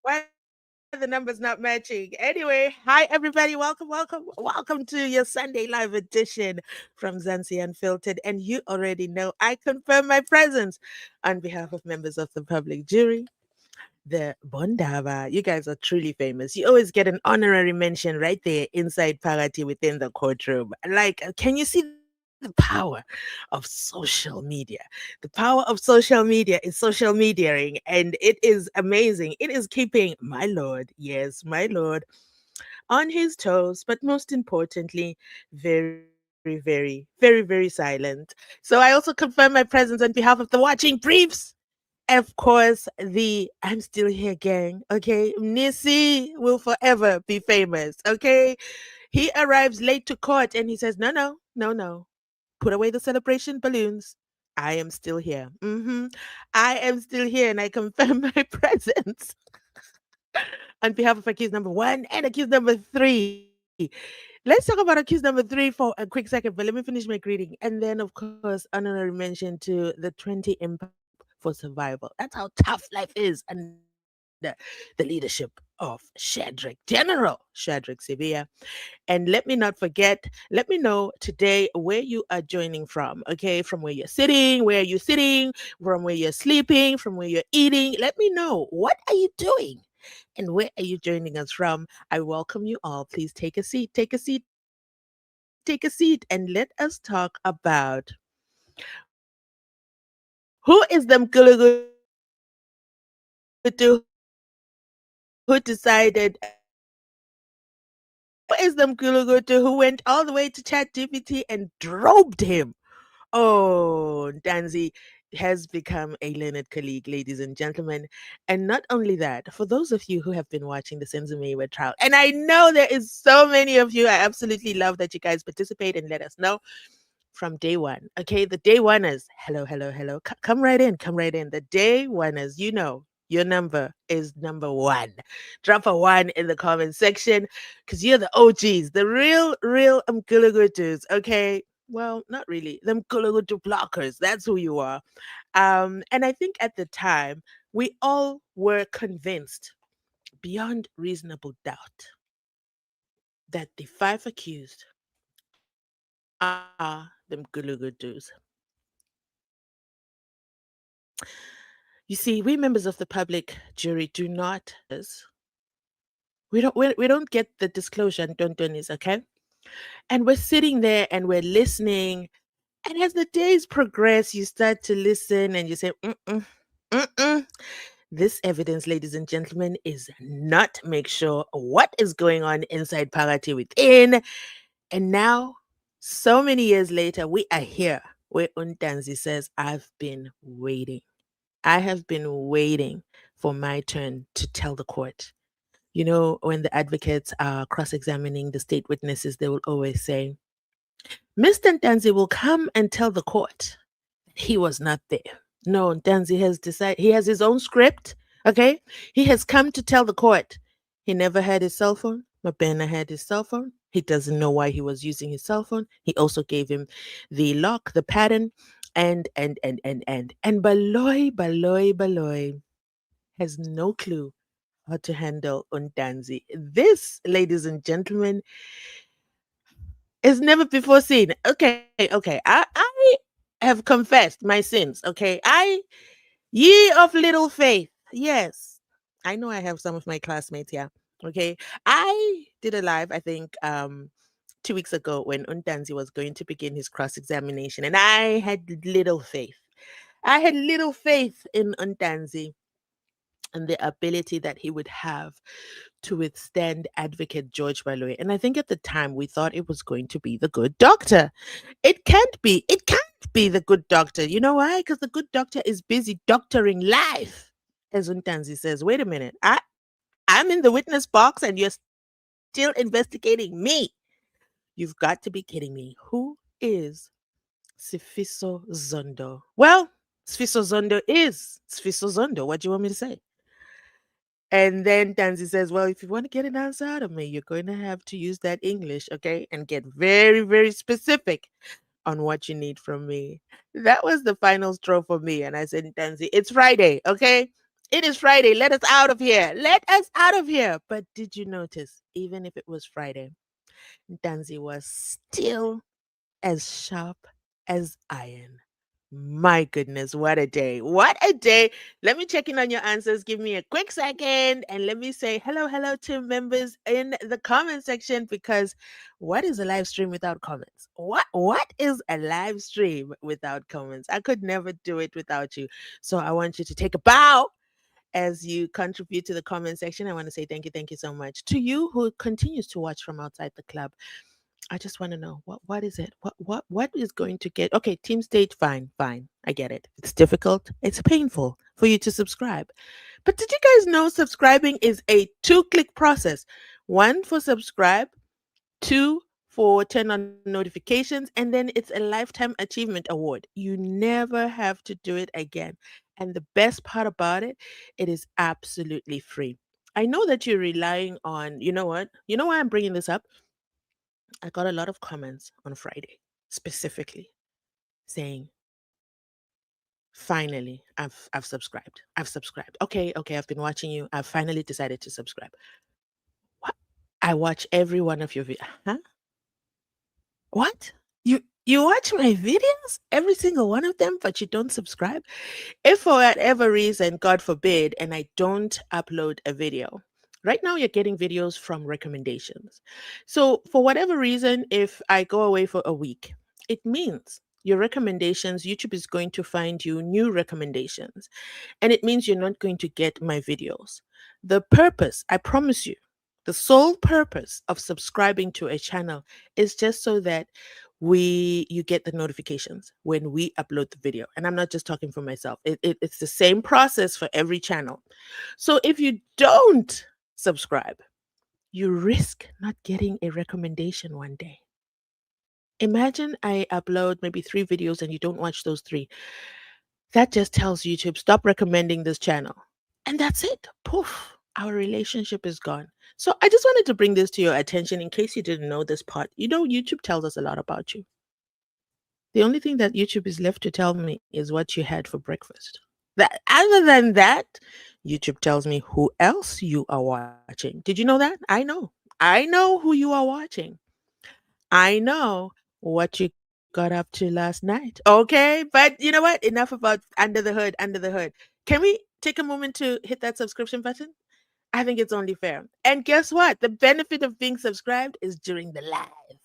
Why are the numbers not matching? Anyway, hi everybody. Welcome to your Sunday live edition from Mzansi Unfiltered. And you already know I confirm my presence on behalf of members of the public jury, the Bondava. You guys are truly famous. You always get an honorary mention right there inside Parati within the courtroom. Like, can you see the power of social media? The power of social media is social mediaing, and it is amazing. It is keeping my Lord, yes, my Lord, on his toes, but most importantly, very silent. So I also confirm my presence on behalf of the watching briefs. Of course, the I'm still here gang, okay? Nisi will forever be famous, okay? He arrives late to court and he says, no. Put away the celebration balloons. I am still here. I am still here and I confirm my presence on behalf of accused number one and accused number three. Let's talk about accused number three for a quick second, but let me finish my greeting. And then, of course, honorary mention to the 20 imp for survival. That's how tough life is under the leadership of General Shadrach Sibia. And let me not forget, let me know today where you are joining from, okay? From where you're sitting, where you're sitting, from where you're sleeping, from where you're eating. Let me know. What are you doing? And where are you joining us from? I welcome you all. Please take a seat, take a seat, take a seat, and let us talk about who is them Gulugutu who decided who is them Gulugutu who went all the way to ChatGPT and drobed him? Oh, Danzi has become a learned colleague, ladies and gentlemen. And not only that, for those of you who have been watching the SENZO MEYIWA trial, and I know there is so many of you, I absolutely love that you guys participate and let us know from day one. Okay, the day oneers, hello. Come right in, come right in. The day oneers, you know, your number is number one. Drop a one in the comment section because you're the OGs, the real Mgulugutus, okay? Well, not really. Them Gulugutu blockers, that's who you are. And I think at the time, we all were convinced beyond reasonable doubt that the five accused are them Gulugutus. You see, we members of the public jury do not we don't get the disclosure and don't is okay. And we're sitting there and we're listening. And as the days progress, you start to listen and you say, mm-mm. This evidence, ladies and gentlemen, is not make sure what is going on inside Parati within. And now, so many years later, we are here where Untanzi says, I've been waiting. I have been waiting for my turn to tell the court. You know, when the advocates are cross examining the state witnesses, they will always say, Mr. Ntanzi will come and tell the court he was not there. No, Ntanzi has decided, he has his own script, okay? He has come to tell the court he never had his cell phone. Mabena had his cell phone. He doesn't know why he was using his cell phone. He also gave him the lock, the pattern, and Baloyi has no clue how to handle Undanzi. This, ladies and gentlemen, is never before seen. Okay. I have confessed my sins. Okay. Ye of little faith. Yes. I know I have some of my classmates here. Okay. I did a live, I think, 2 weeks ago when Undanzi was going to begin his cross examination, and I had little faith. I had little faith in Undanzi and the ability that he would have to withstand advocate George Baloyi. And I think at the time we thought it was going to be the good doctor. It can't be. It can't be the good doctor. You know why? Because the good doctor is busy doctoring life. As Untanzi says, wait a minute. I'm in the witness box and you're still investigating me. You've got to be kidding me. Who is Sifiso Zondo? Well, Sfiso Zondo is Sfiso Zondo. What do you want me to say? And then Tanzi says, well, if you want to get an answer out of me, you're going to have to use that English, okay? And get very specific on what you need from me. That was the final straw for me. And I said, Tanzi, it's Friday, okay? It is Friday. Let us out of here. Let us out of here. But did you notice, even if it was Friday, Ntanzi was still as sharp as iron. My goodness, what a day. What a day. Let me check in on your answers. Give me a quick second and let me say hello, hello to members in the comment section because what is a live stream without comments? What is a live stream without comments? I could never do it without you. So I want you to take a bow as you contribute to the comment section. I want to say thank you so much to you who continues to watch from outside the club. I just want to know what is it? What is going to get okay, team stage, fine, fine. I get it. It's difficult, it's painful for you to subscribe. But did you guys know subscribing is a two-click process? One for subscribe, two for turn on notifications, and then it's a lifetime achievement award. You never have to do it again. And the best part about it, it is absolutely free. I know that you're relying on, you know what? You know why I'm bringing this up? I got a lot of comments on Friday specifically saying, finally, I've subscribed. I've subscribed. Okay, okay, I've been watching you. I've finally decided to subscribe. What? I watch every one of your videos. Huh? What? You watch my videos? Every single one of them, but you don't subscribe? If for whatever reason, God forbid, and I don't upload a video, right now you're getting videos from recommendations. So, for whatever reason, if I go away for a week, it means your recommendations, YouTube is going to find you new recommendations. And it means you're not going to get my videos. The purpose, I promise you, the sole purpose of subscribing to a channel is just so that you get the notifications when we upload the video. And I'm not just talking for myself. It's the same process for every channel. So if you don't subscribe, you risk not getting a recommendation one day. Imagine I upload maybe 3 videos and you don't watch those 3. That just tells YouTube, stop recommending this channel. And that's it. Poof, our relationship is gone. So I just wanted to bring this to your attention in case you didn't know this part. You know, YouTube tells us a lot about you. The only thing that YouTube is left to tell me is what you had for breakfast. That other than that, YouTube tells me who else you are watching. Did you know that? I know. I know who you are watching. I know what you got up to last night. Okay, but you know what? Enough about under the hood, under the hood. Can we take a moment to hit that subscription button? I think it's only fair. And guess what? The benefit of being subscribed is during the live.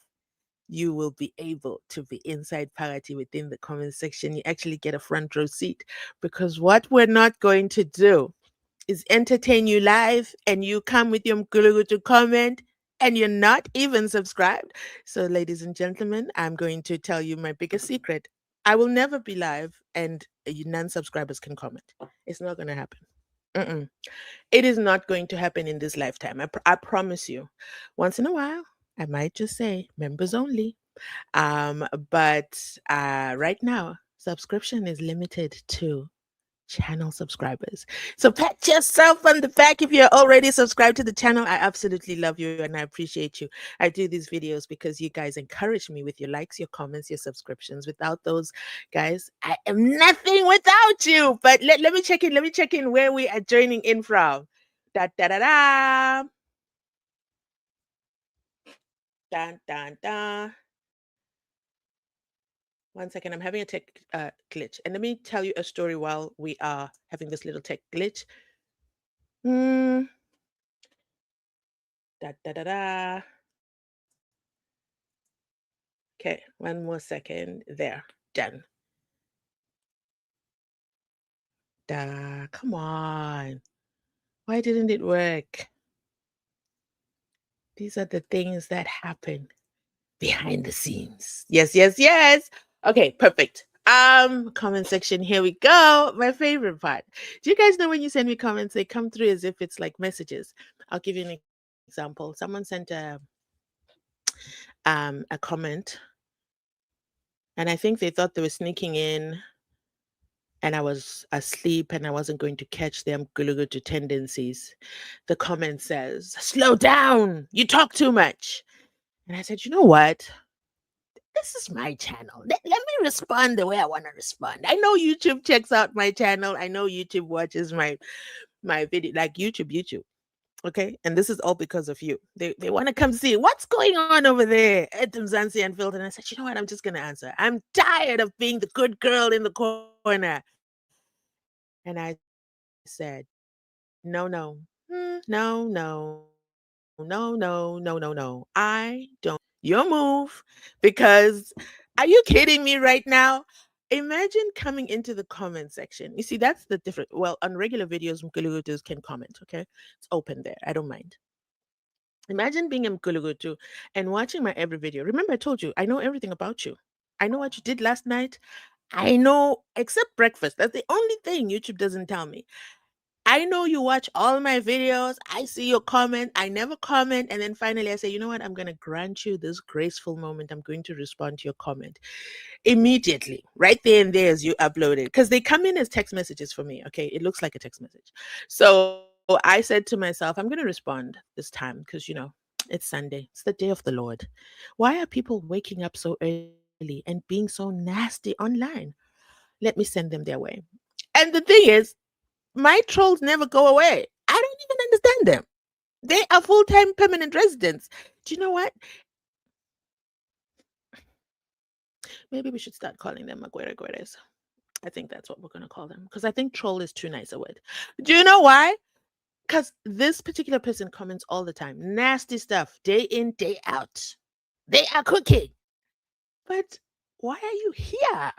You will be able to be inside party within the comment section. You actually get a front row seat because what we're not going to do is entertain you live and you come with your mgulugu to comment and you're not even subscribed. So, ladies and gentlemen, I'm going to tell you my biggest secret. I will never be live and you non-subscribers can comment. It's not going to happen. Mm-mm. It is not going to happen in this lifetime. I promise you. Once in a while, I might just say members only. But right now, subscription is limited to channel subscribers. So pat yourself on the back if you're already subscribed to the channel. I absolutely love you and I appreciate you. I do these videos because you guys encourage me with your likes, your comments, your subscriptions. Without those guys, I am nothing without you. But let me check in. Let me check in where we are joining in from. Da da da da. Dun dun dun. 1 second, I'm having a tech glitch. And let me tell you a story while we are having this little tech glitch. Mm, da da da da. Okay, 1 more second. There, done. Da, come on. Why didn't it work? These are the things that happen behind the scenes. Yes, yes, yes. Okay, perfect. Comment section. Here we go. My favorite part. Do you guys know when you send me comments, they come through as if it's like messages? I'll give you an example. Someone sent a comment, and I think they thought they were sneaking in, and I was asleep, and I wasn't going to catch them gulugutu tendencies. The comment says, "Slow down. You talk too much." And I said, "You know what? this is my channel. Let me respond the way I want to respond. I know YouTube checks out my channel. I know YouTube watches my video, like YouTube. Okay. And this is all because of you. They want to come see what's going on over there at Mzansi Unfiltered. And I said, you know what? I'm just gonna answer. I'm tired of being the good girl in the corner. And I said, no, no, no. I don't your move because are you kidding me right now? Imagine coming into the comment section. You see, that's the different. Well, on regular videos, Mkulugutus can comment, okay? It's open there. I don't mind. Imagine being a Mkulugutu and watching my every video. Remember, I told you, I know everything about you. I know what you did last night. I know, except breakfast. That's the only thing YouTube doesn't tell me. I know you watch all my videos. I see your comment. I never comment. And then finally I say, you know what? I'm going to grant you this graceful moment. I'm going to respond to your comment immediately, right there and there as you upload it. Because they come in as text messages for me. Okay. It looks like a text message. So I said to myself, I'm going to respond this time because, it's Sunday. It's the day of the Lord. Why are people waking up so early and being so nasty online? Let me send them their way. And the thing is, my trolls never go away. I don't even understand them. They are full time permanent residents. Do you know what? Maybe we should start calling them Aguera Gueres. I think that's what we're going to call them because I think troll is too nice a word. Do you know why? Because this particular person comments all the time. Nasty stuff, day in, day out. They are cooking. But why are you here?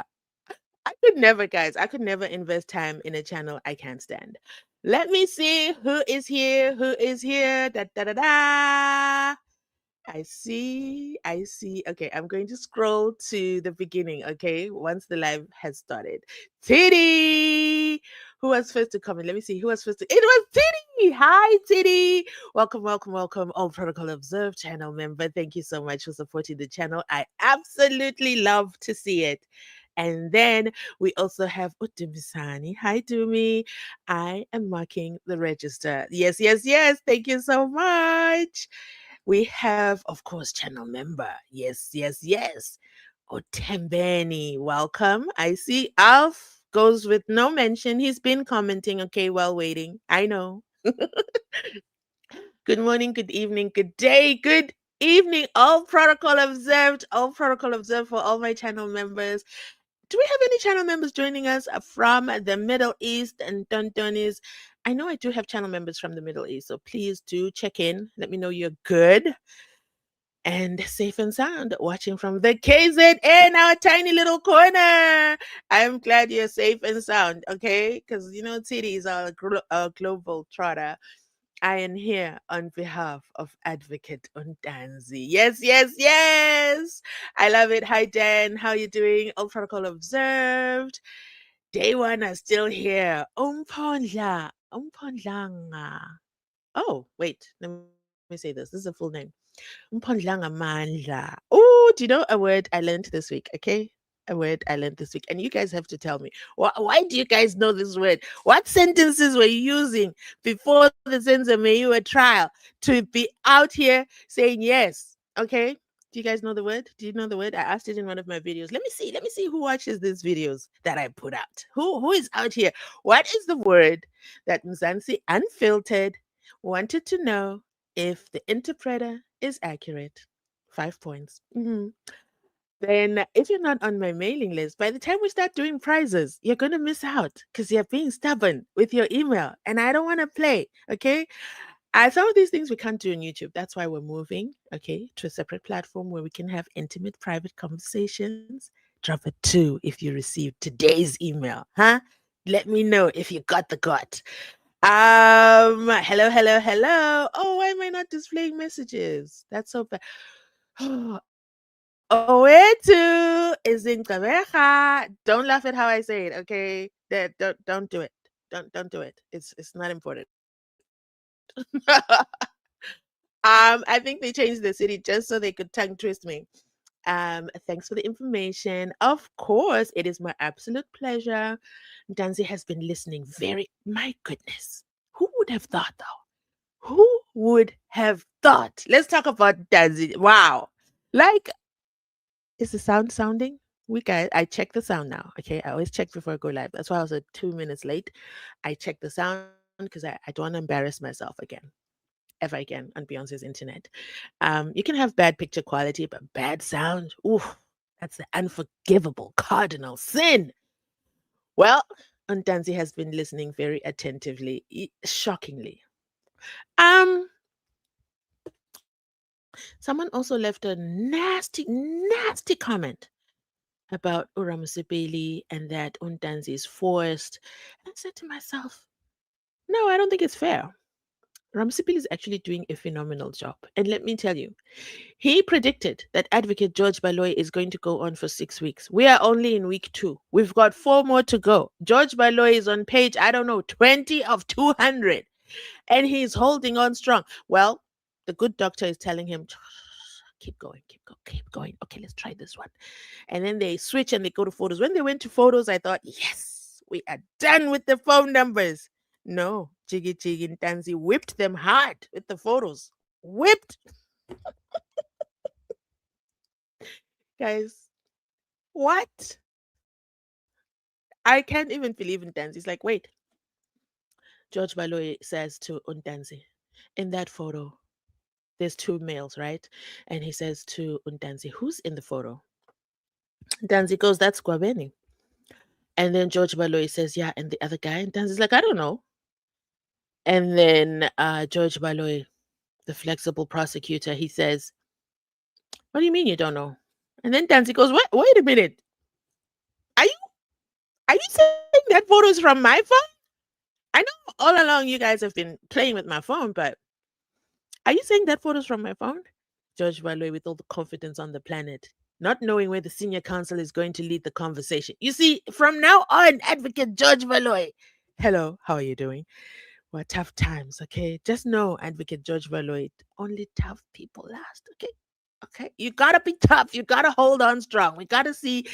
I could never, guys. I could never invest time in a channel I can't stand. Let me see who is here. Who is here? Da da da da. I see. I see. Okay, I'm going to scroll to the beginning. Okay, once the live has started. Titty, who was first to comment? Let me see. Who was first to? It was Titty. Hi, Titty. Welcome. All protocol observed channel member. Thank you so much for supporting the channel. I absolutely love to see it. And then we also have Utumisani. Hi, Dumi. I am marking the register. Yes. Thank you so much. We have, of course, channel member. Yes. Otembeni, welcome. I see Alf goes with no mention. He's been commenting, okay, while waiting. I know. Good morning, good evening, good day, good evening. All protocol observed. All protocol observed for all my channel members. Do we have any channel members joining us from the Middle East and Tontonis? I know I do have channel members from the Middle East, so please do check in. Let me know you're good and safe and sound watching from the KZN, our tiny little corner. I'm glad you're safe and sound, okay? Because, Titi is our global trotter. I am here on behalf of Advocate Ntanzi. Yes. I love it. Hi, Dan. How you doing? All protocol observed. Day one are still here. Umpondlanga. Oh, wait. Let me say this. This is a full name. Umpondlanga Mandla. Oh, do you know a word I learned this week? Okay. A word I learned this week. And you guys have to tell me why do you guys know this word? What sentences were you using before the SENZO MEYIWA trial to be out here saying yes? Okay. Do you guys know the word? Do you know the word? I asked it in one of my videos. Let me see who watches these videos that I put out. Who is out here? What is the word that Mzansi Unfiltered wanted to know if the interpreter is accurate? 5 points. Then, if you're not on my mailing list, by the time we start doing prizes, you're going to miss out because you're being stubborn with your email. And I don't want to play. Okay. Some of these things we can't do on YouTube. That's why we're moving, okay, to a separate platform where we can have intimate, private conversations. Drop a 2 if you received today's email, huh? Let me know if you got the gut. Hello. Oh, why am I not displaying messages? That's so bad. Owethu is in Kabeja. Don't laugh at how I say it, okay? Don't do it. Don't do it. It's not important. I think they changed the city just so they could tongue twist me. Thanks for the information. Of course, it is my absolute pleasure. Danzi has been listening very. My goodness, who would have thought, though? Who would have thought? Let's talk about Danzi. Wow, like Is the sound sounding? We guys, I check the sound now. Okay, I always check before I go live. That's why I was 2 minutes late. I check the sound because I don't want to embarrass myself again, ever again on Beyonce's internet. You can have bad picture quality, but bad sound, ooh, that's the unforgivable cardinal sin. Well, Ntanzi has been listening very attentively, shockingly. Um, Someone also left a nasty, nasty comment about Uramusibeli and that Untanzi is forced. And I said to myself, no, I don't think it's fair. Ramsipil is actually doing a phenomenal job. And let me tell you, he predicted that Advocate George Baloyi is going to go on for 6 weeks. We are only in week 2. We've got 4 more to go. George Baloyi is on page, I don't know, 20 of 200. And he's holding on strong. Well, the good doctor is telling him, keep going, keep going, keep going. Okay, let's try this one. And then they switch and they go to photos. When they went to photos, I thought, yes, we are done with the phone numbers. No, Jiggy Jiggy Ntanzi whipped them hard with the photos. Whipped. Guys, what? I can't even believe Ntanzi. It's like, wait. George Baloyi says to Untanzi, in that photo, there's 2 males, right? And he says to Untanzi, who's in the photo? Ntanzi goes, that's Gwabeni. And then George Baloyi says, yeah, and the other guy? And Ntanzi's like, I don't know. And then George Baloyi, the flexible prosecutor, he says, what do you mean you don't know? And then Tanzi goes, wait a minute. Are you saying that photo is from my phone? I know all along you guys have been playing with my phone, but are you saying that photo is from my phone? George Baloyi, with all the confidence on the planet, not knowing where the senior counsel is going to lead the conversation. You see, from now on, Advocate George Baloyi. Hello, how are you doing? Well, tough times, okay? Just know, Advocate George Baloyi, only tough people last, okay? Okay, you gotta be tough. You gotta hold on strong. We gotta see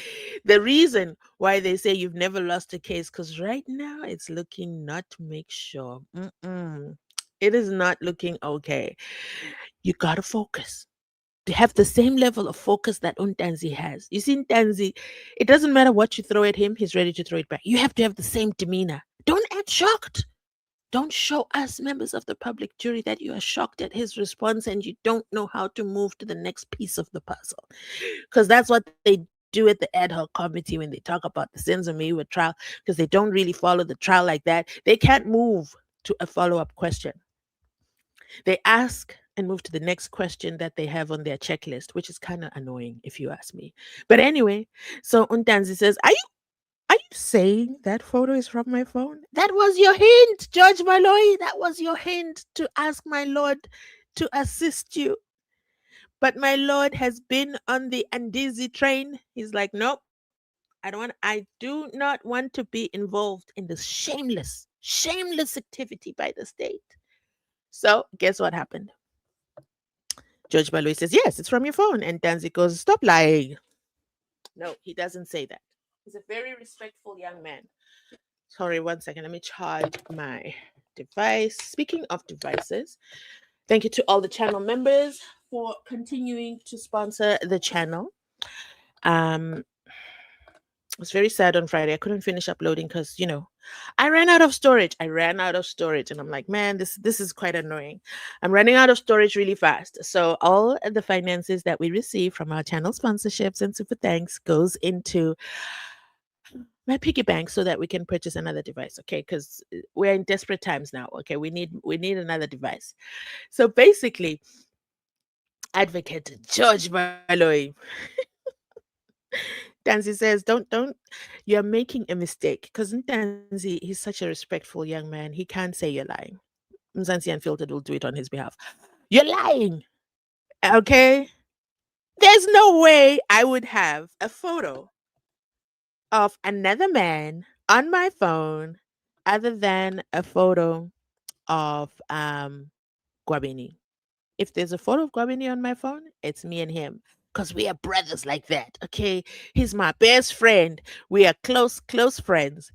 the reason why they say you've never lost a case. Because right now it's looking not to make sure. It is not looking okay. You gotta focus. To have the same level of focus that Untanzi has. You see, Untanzi, it doesn't matter what you throw at him, he's ready to throw it back. You have to have the same demeanor. Don't act shocked. Don't show us, members of the public jury, that you are shocked at his response and you don't know how to move to the next piece of the puzzle. Because that's what they do at the ad hoc committee when they talk about the SENZO MEYIWA trial, because they don't really follow the trial like that. They can't move to a follow up question. They ask and move to the next question that they have on their checklist, which is kind of annoying if you ask me. But anyway, so Untanzi says, are you saying that photo is from my phone? That was your hint, George Baloyi. That was your hint to ask my lord to assist you. But my lord has been on the Andizi train. He's like, nope, I do not want to be involved in this shameless activity by the state. So guess what happened? George Baloyi says, yes, it's from your phone. And Danzi goes, stop lying. No, he doesn't say that. He's a very respectful young man. Sorry, 1 second. Let me charge my device. Speaking of devices, thank you to all the channel members for continuing to sponsor the channel. I was very sad on Friday. I couldn't finish uploading because, I ran out of storage. And I'm like, man, this is quite annoying. I'm running out of storage really fast. So all the finances that we receive from our channel sponsorships and super thanks goes into my piggy bank so that we can purchase another device. Okay, because we're in desperate times now. Okay, we need another device. So basically, Advocate George Baloyi. Danzi says, don't, you're making a mistake. Because Danzi, he's such a respectful young man. He can't say you're lying. Mzansi Unfiltered will do it on his behalf. You're lying. Okay? There's no way I would have a photo of another man on my phone other than a photo of Gwabini. If there's a photo of Gwabini on my phone, it's me and him. Because we are brothers like that. Okay. He's my best friend. We are close friends.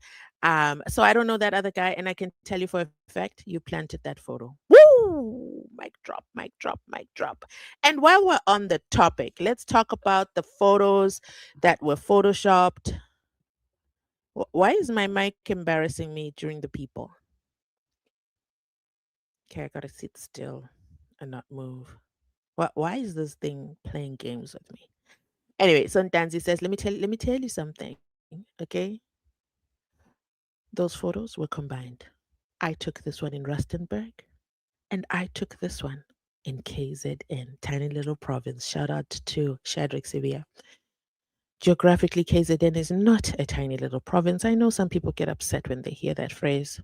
So I don't know that other guy, and I can tell you for a fact, you planted that photo. Woo! mic drop, mic drop, mic drop. And while we're on the topic, let's talk about the photos that were photoshopped. Why is my mic embarrassing me during the people? Okay, I gotta sit still and not move. Why is this thing playing games with me? Anyway, so Danzi says, let me tell you something. Okay. Those photos were combined. I took this one in Rustenburg and I took this one in KZN, tiny little province. Shout out to Shadrach Sivia. Geographically, KZN is not a tiny little province. I know some people get upset when they hear that phrase,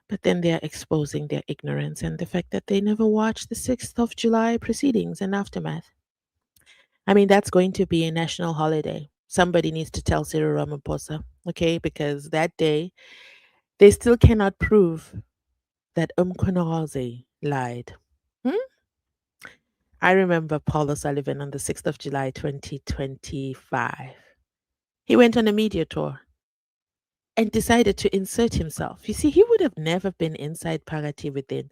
but then they are exposing their ignorance and the fact that they never watched the 6th of July proceedings and aftermath. I mean, that's going to be a national holiday. Somebody needs to tell Cyril Ramaphosa, okay, because that day they still cannot prove that Umkonoze lied. Hmm? I remember Paul O'Sullivan on the 6th of July 2025. He went on a media tour and decided to insert himself. You see, he would have never been inside Pagati within.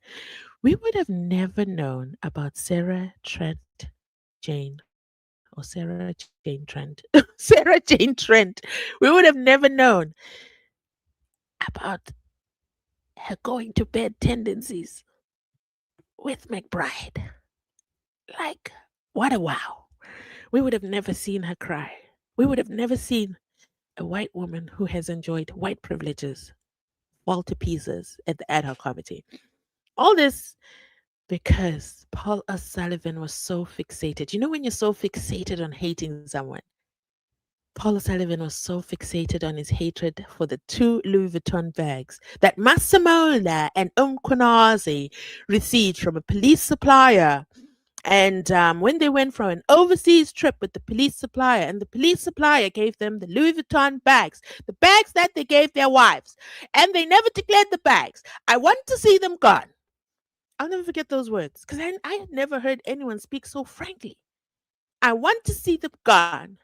We would have never known about Sarah Trent Jane or Sarah Jane Trent. Sarah Jane Trent. We would have never known about her going to bed tendencies with McBride. Like, what a wow. We would have never seen her cry. We would have never seen a white woman who has enjoyed white privileges fall to pieces at the ad hoc committee. All this because Paul O'Sullivan was so fixated. You know, when you're so fixated on hating someone, Paul O'Sullivan was so fixated on his hatred for the two Louis Vuitton bags that Massamola and Umkwanazi received from a police supplier. And when they went for an overseas trip with the police supplier, and the police supplier gave them the Louis Vuitton bags, the bags that they gave their wives, and they never declared the bags. I want to see them gone. I'll never forget those words because I had never heard anyone speak so frankly. I want to see them gone.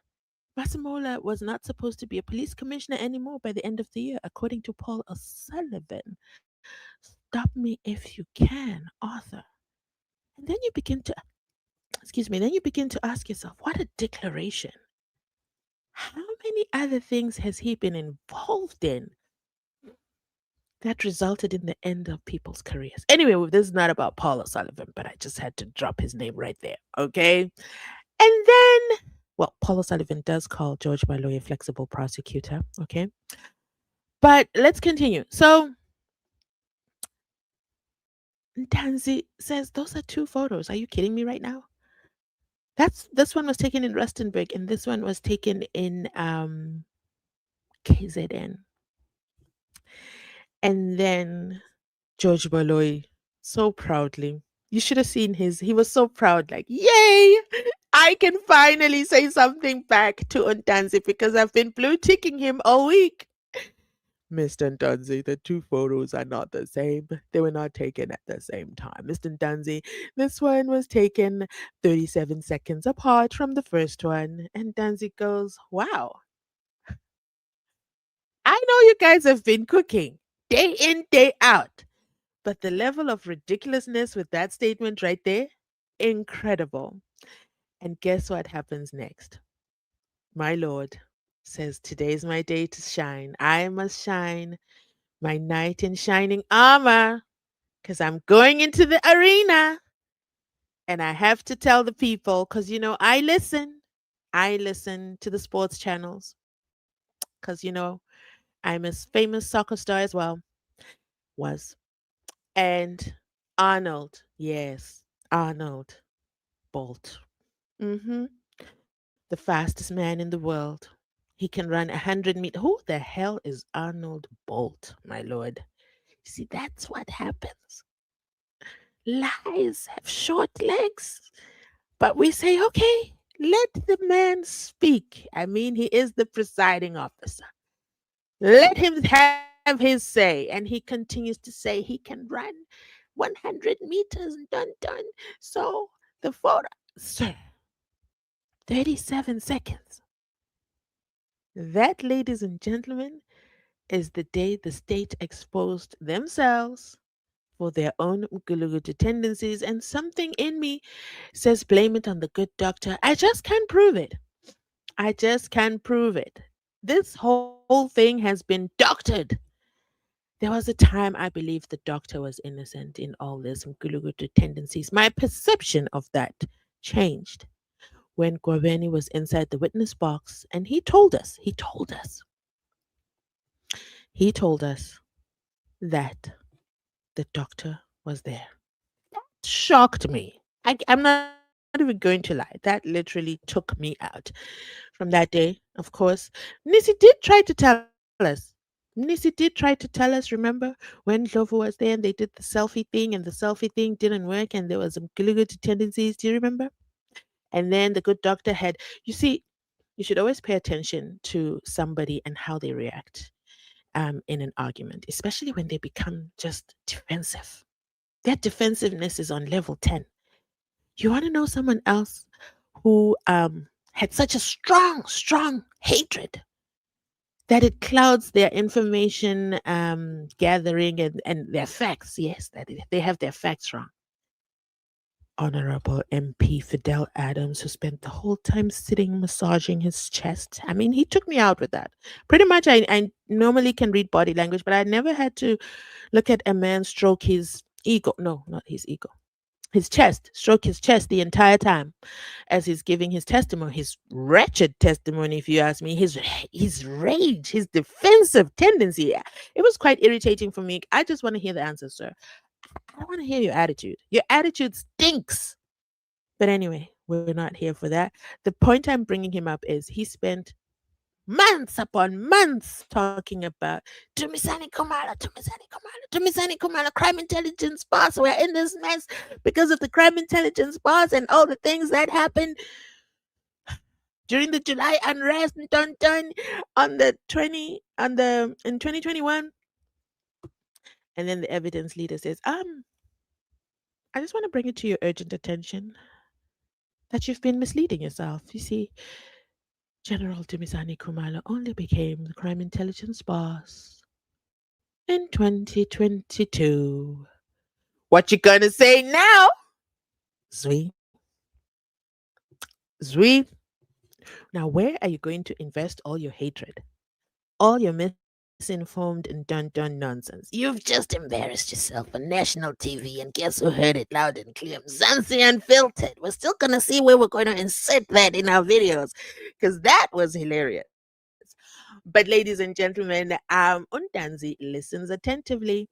Masimola was not supposed to be a police commissioner anymore by the end of the year, according to Paul O'Sullivan. Stop me if you can, Arthur. And then you begin to, excuse me, then you begin to ask yourself, what a declaration. How many other things has he been involved in that resulted in the end of people's careers? Anyway, this is not about Paul O'Sullivan, but I just had to drop his name right there, okay? And then, well, Paul O'Sullivan does call George Baloyi a flexible prosecutor, okay? But let's continue. So, Ntanzi says those are two photos. Are you kidding me right now? This one was taken in Rustenburg and this one was taken in KZN. And then George Baloyi, so proudly. You should have seen he was so proud, like, yay! I can finally say something back to Ntanzi because I've been blue ticking him all week. Mr. Ntanzi, the two photos are not the same. They were not taken at the same time. Mr. Ntanzi, this one was taken 37 seconds apart from the first one. And Ntanzi goes, wow, I know you guys have been cooking day in, day out. But the level of ridiculousness with that statement right there, incredible. And guess what happens next? My Lord says, today's my day to shine. I must shine my knight in shining armor because I'm going into the arena and I have to tell the people because, you know, I listen. I listen to the sports channels because, you know, I'm a famous soccer star as well, was. And Arnold, yes, Arnold Bolt. Hmm. The fastest man in the world. He can run 100 meters. Who the hell is Arnold Bolt, my lord? See, that's what happens. Lies have short legs. But we say, okay, let the man speak. I mean, he is the presiding officer. Let him have his say. And he continues to say he can run 100 meters, dun dun. So the photo, sir, 37 seconds. That, ladies and gentlemen, is the day the state exposed themselves for their own Mgulugudu tendencies, and something in me says blame it on the good doctor. I just can't prove it. I just can't prove it. This whole thing has been doctored. There was a time I believed the doctor was innocent in all this Mgulugudu tendencies. My perception of that changed when Gwabeni was inside the witness box and he told us that the doctor was there. Shocked me. I'm not even going to lie. That literally took me out. From that day, of course, Nisi did try to tell us. Nisi did try to tell us, remember, when Lovo was there and they did the selfie thing and the selfie thing didn't work and there was some good tendencies. Do you remember? And then the good doctor had, you see, you should always pay attention to somebody and how they react in an argument, especially when they become just defensive. Their defensiveness is on level 10. You want to know someone else who had such a strong hatred that it clouds their information gathering and their facts. Yes, that they have their facts wrong. Honorable MP Fidel Adams, who spent the whole time sitting massaging his chest. I mean, he took me out with that. Pretty much, I normally can read body language, but I never had to look at a man stroke his ego. No, not his ego. His chest, stroke his chest the entire time as he's giving his testimony, his wretched testimony, if you ask me, his rage, his defensive tendency. It was quite irritating for me. I just want to hear the answer, sir. I want to hear your attitude. Your attitude stinks. But anyway, we're not here for that. The point I'm bringing him up is he spent months upon months talking about Tumisani Kumala, crime intelligence boss. We're in this mess because of the crime intelligence boss and all the things that happened during the July unrest done on the 20 on the in 2021. And then the evidence leader says, I just want to bring it to your urgent attention that you've been misleading yourself. You see, General Dumisani Kumalo only became the crime intelligence boss in 2022. What you gonna say now? Zui. Zui. Now, where are you going to invest all your hatred? All your misinformed and done nonsense. You've just embarrassed yourself on national TV, and guess who heard it loud and clear? Mzansi Unfiltered. We're still gonna see where we're going to insert that in our videos because that was hilarious. But, ladies and gentlemen, Untanzi listens attentively.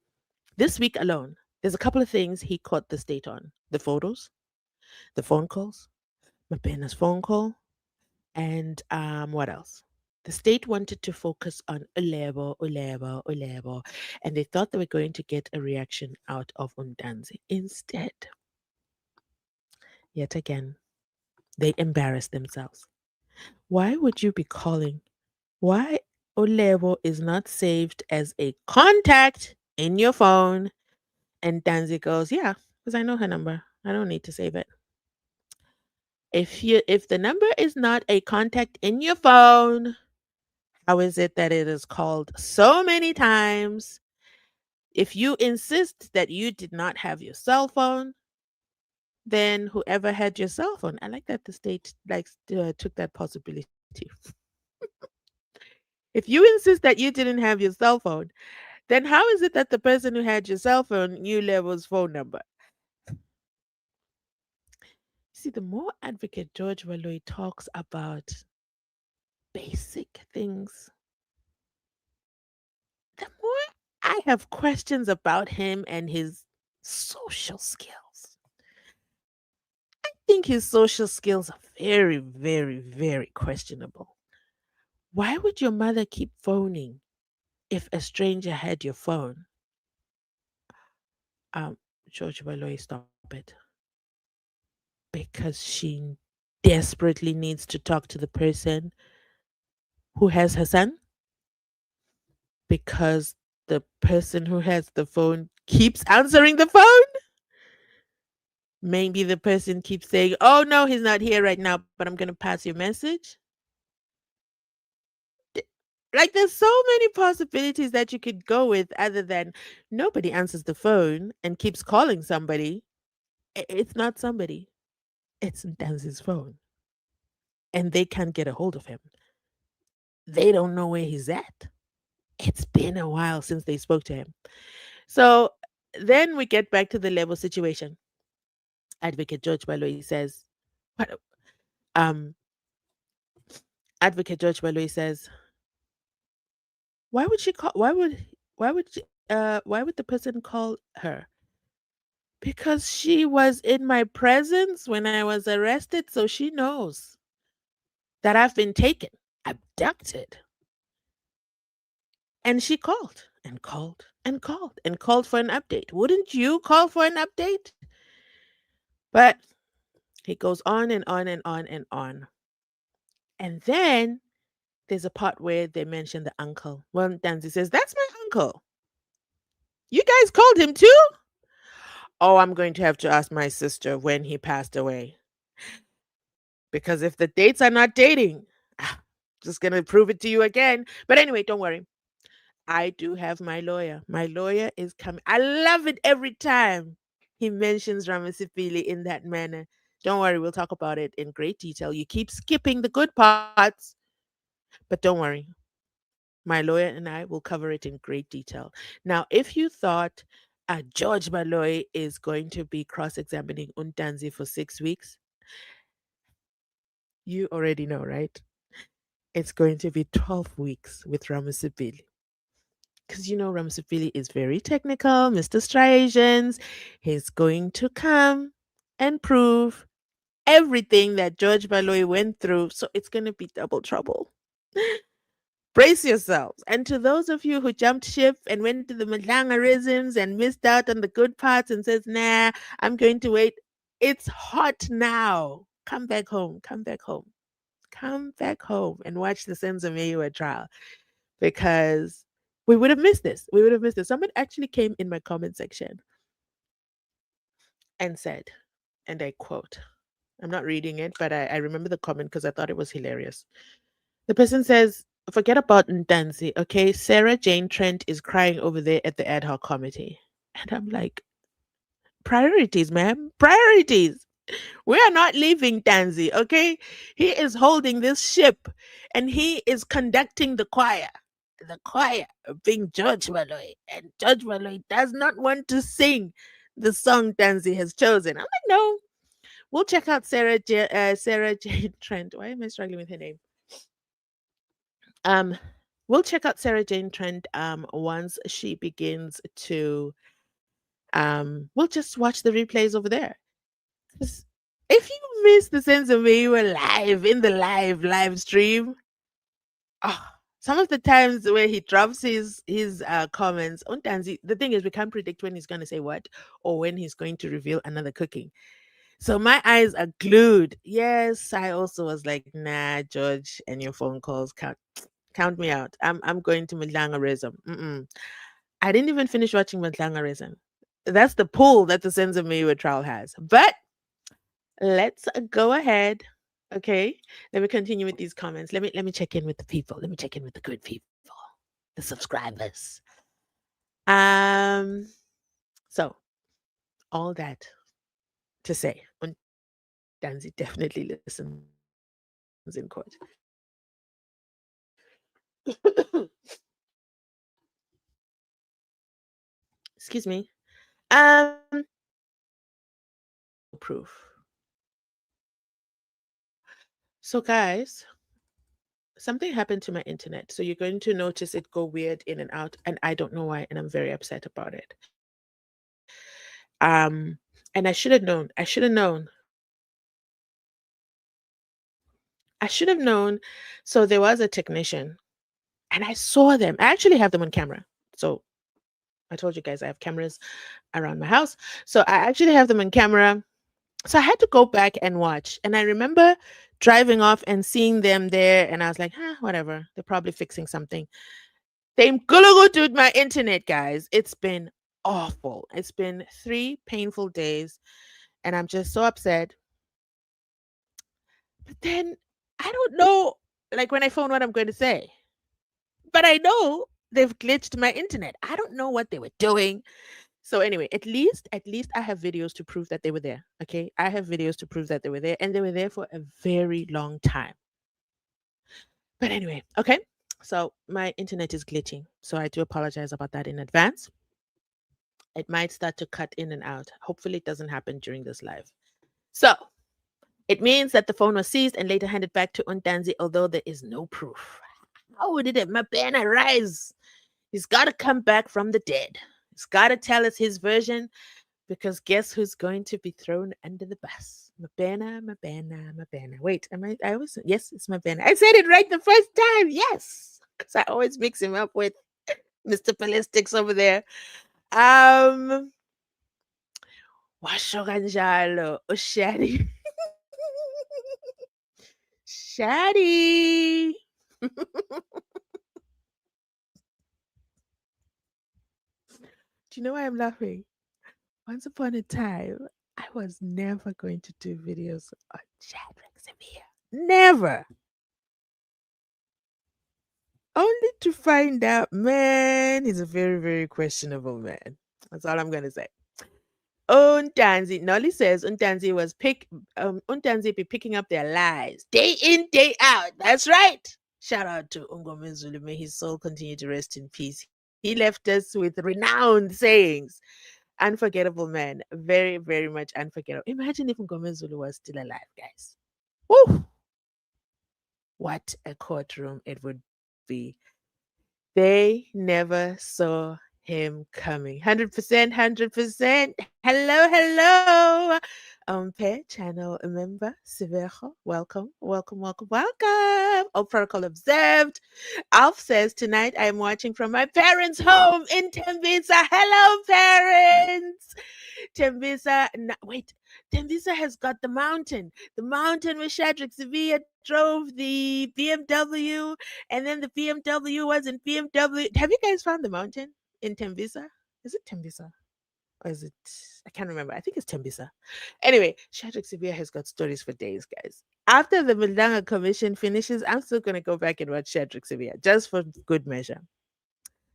This week alone, there's a couple of things he caught the state on: the photos, the phone calls, Mapena's phone call, and what else? The state wanted to focus on Ulebo, and they thought they were going to get a reaction out of Undanzi. Instead, yet again, they embarrassed themselves. Why would you be calling? Why Ulebo is not saved as a contact in your phone? And Danzi goes, yeah, because I know her number. I don't need to save it. If the number is not a contact in your phone, how is it that it is called so many times? If you insist that you did not have your cell phone, then whoever had your cell phone, I like that the state took that possibility. If you insist that you didn't have your cell phone, then how is it that the person who had your cell phone knew Level's phone number? See, the more Advocate George Baloyi talks about basic things, the more I have questions about him and his social skills. I think his social skills are very, very, very questionable. Why would your mother keep phoning if a stranger had your phone? Um, George Baloyi, stop it. Because she desperately needs to talk to the person who has her son? Because the person who has the phone keeps answering the phone? Maybe the person keeps saying, oh no, he's not here right now, but I'm going to pass your message. Like there's so many possibilities that you could go with other than nobody answers the phone and keeps calling somebody. It's not somebody. It's Ntanzi's phone. And they can't get a hold of him. They don't know where he's at. It's been a while since they spoke to him. So then we get back to the level situation. Advocate George Baloyi says, what um Advocate George Baloyi says, why would she call why would the person call her? Because she was in my presence when I was arrested, so she knows that I've been taken, abducted. And she called and called and called and called for an update. Wouldn't you call for an update? But he goes on and on and on and on. And then there's a part where they mention the uncle. Well, Danzi says, that's my uncle. You guys called him too? Oh, I'm going to have to ask my sister when he passed away. Because if the dates are not dating, just going to prove it to you again. But anyway, don't worry. I do have my lawyer. My lawyer is coming. I love it every time he mentions Ramasipili in that manner. Don't worry, we'll talk about it in great detail. You keep skipping the good parts, but don't worry. My lawyer and I will cover it in great detail. Now, if you thought George Baloyi is going to be cross examining Untanzi for 6 weeks, you already know, right? It's going to be 12 weeks with Ramasipili. Because you know Ramasipili is very technical, Mr. Striations. He's going to come and prove everything that George Baloyi went through. So it's going to be double trouble. Brace yourselves. And to those of you who jumped ship and went to the Malangarisms and missed out on the good parts and says, nah, I'm going to wait. It's hot now. Come back home. Come back home. Come back home and watch the SENZO MEYIWA trial because we would have missed this. We would have missed this. Someone actually came in my comment section and said, and I quote, I'm not reading it, but I remember the comment because I thought it was hilarious. The person says, forget about Ntanzi, okay? Sarah Jane Trent is crying over there at the ad hoc committee. And I'm like, priorities, ma'am, priorities. We are not leaving Tanzi, okay? He is holding this ship and he is conducting the choir. The choir being George Baloyi. And George Baloyi does not want to sing the song Tanzi has chosen. I'm like, no. We'll check out Sarah Jane Trent. Why am I struggling with her name? Um, we'll check out Sarah Jane Trent once she begins to we'll just watch the replays over there. 'Cause if you miss the sense of me, you were live in the live stream. Oh, some of the times where he drops his comments on Tanzi, the thing is we can't predict when he's going to say what or when he's going to reveal another cooking. So my eyes are glued. Yes, I also was like, nah, George, and your phone calls count me out. I'm going to Mdlangarism. Mm-mm. I didn't even finish watching Mdlangarism. That's the pull that the Sense of Mayweather trial has. But let's go ahead. Okay. Let me continue with these comments. Let me check in with the people. Let me check in with the good people, the subscribers. Um so all that to say Danzi definitely listens in court. Excuse me. Proof. So guys, something happened to my internet. So you're going to notice it go weird in and out and I don't know why and I'm very upset about it. Um and I should have known. I should have known. So there was a technician and I saw them. I actually have them on camera. So I told you guys I have cameras around my house. So I actually have them on camera. So I had to go back and watch. And I remember driving off and seeing them there. And I was like, whatever. They're probably fixing something. They gulugutu with my internet, guys. It's been awful. It's been 3 painful days. And I'm just so upset. But then I don't know, like when I phone, what I'm going to say. But I know they've glitched my internet. I don't know what they were doing. So anyway, at least I have videos to prove that they were there. Okay? I have videos to prove that they were there and they were there for a very long time. But anyway, okay. So my internet is glitching. So I do apologize about that in advance. It might start to cut in and out. Hopefully it doesn't happen during this live. So it means that the phone was seized and later handed back to Untanzi, although there is no proof. How would it my banner rise? He's got to come back from the dead. He's got to tell us his version because guess who's going to be thrown under the bus? Mabana, Mabana, Mabana. Wait, am I always, yes, it's Mabana. I said it right the first time. Yes, because I always mix him up with Mr. Ballistics over there. Um, washo kanjalo, ushadi. Shadi. Do you know why I'm laughing? Once upon a time, I was never going to do videos on Shadrach Severe. Never. Only to find out, man, he's a very, very questionable man. That's all I'm gonna say. Untanzi, Nolly says Untanzi be picking up their lies day in, day out. That's right. Shout out to Ngomezulu. May his soul continue to rest in peace. He left us with renowned sayings. Unforgettable man. Very, very much unforgettable. Imagine if Ngomezulu was still alive, guys. Woo! What a courtroom it would be. They never saw him coming. 100%, 100%. Hello, hello. Pay channel member, Sivejo. Welcome, welcome, welcome, welcome. All protocol observed. Alf says, tonight I am watching from my parents' home in Tembisa. Hello, parents. Tembisa, wait, Tembisa has got the mountain. The mountain where Shadrach Sevilla drove the BMW, and then the BMW was in BMW. Have you guys found the mountain in Tembisa? Is it Tembisa? Or is it? I can't remember. I think it's Tembisa. Anyway, Shadrach Sevilla has got stories for days, guys. After the Mildanga Commission finishes, I'm still going to go back and watch Shadrach Sevilla just for good measure.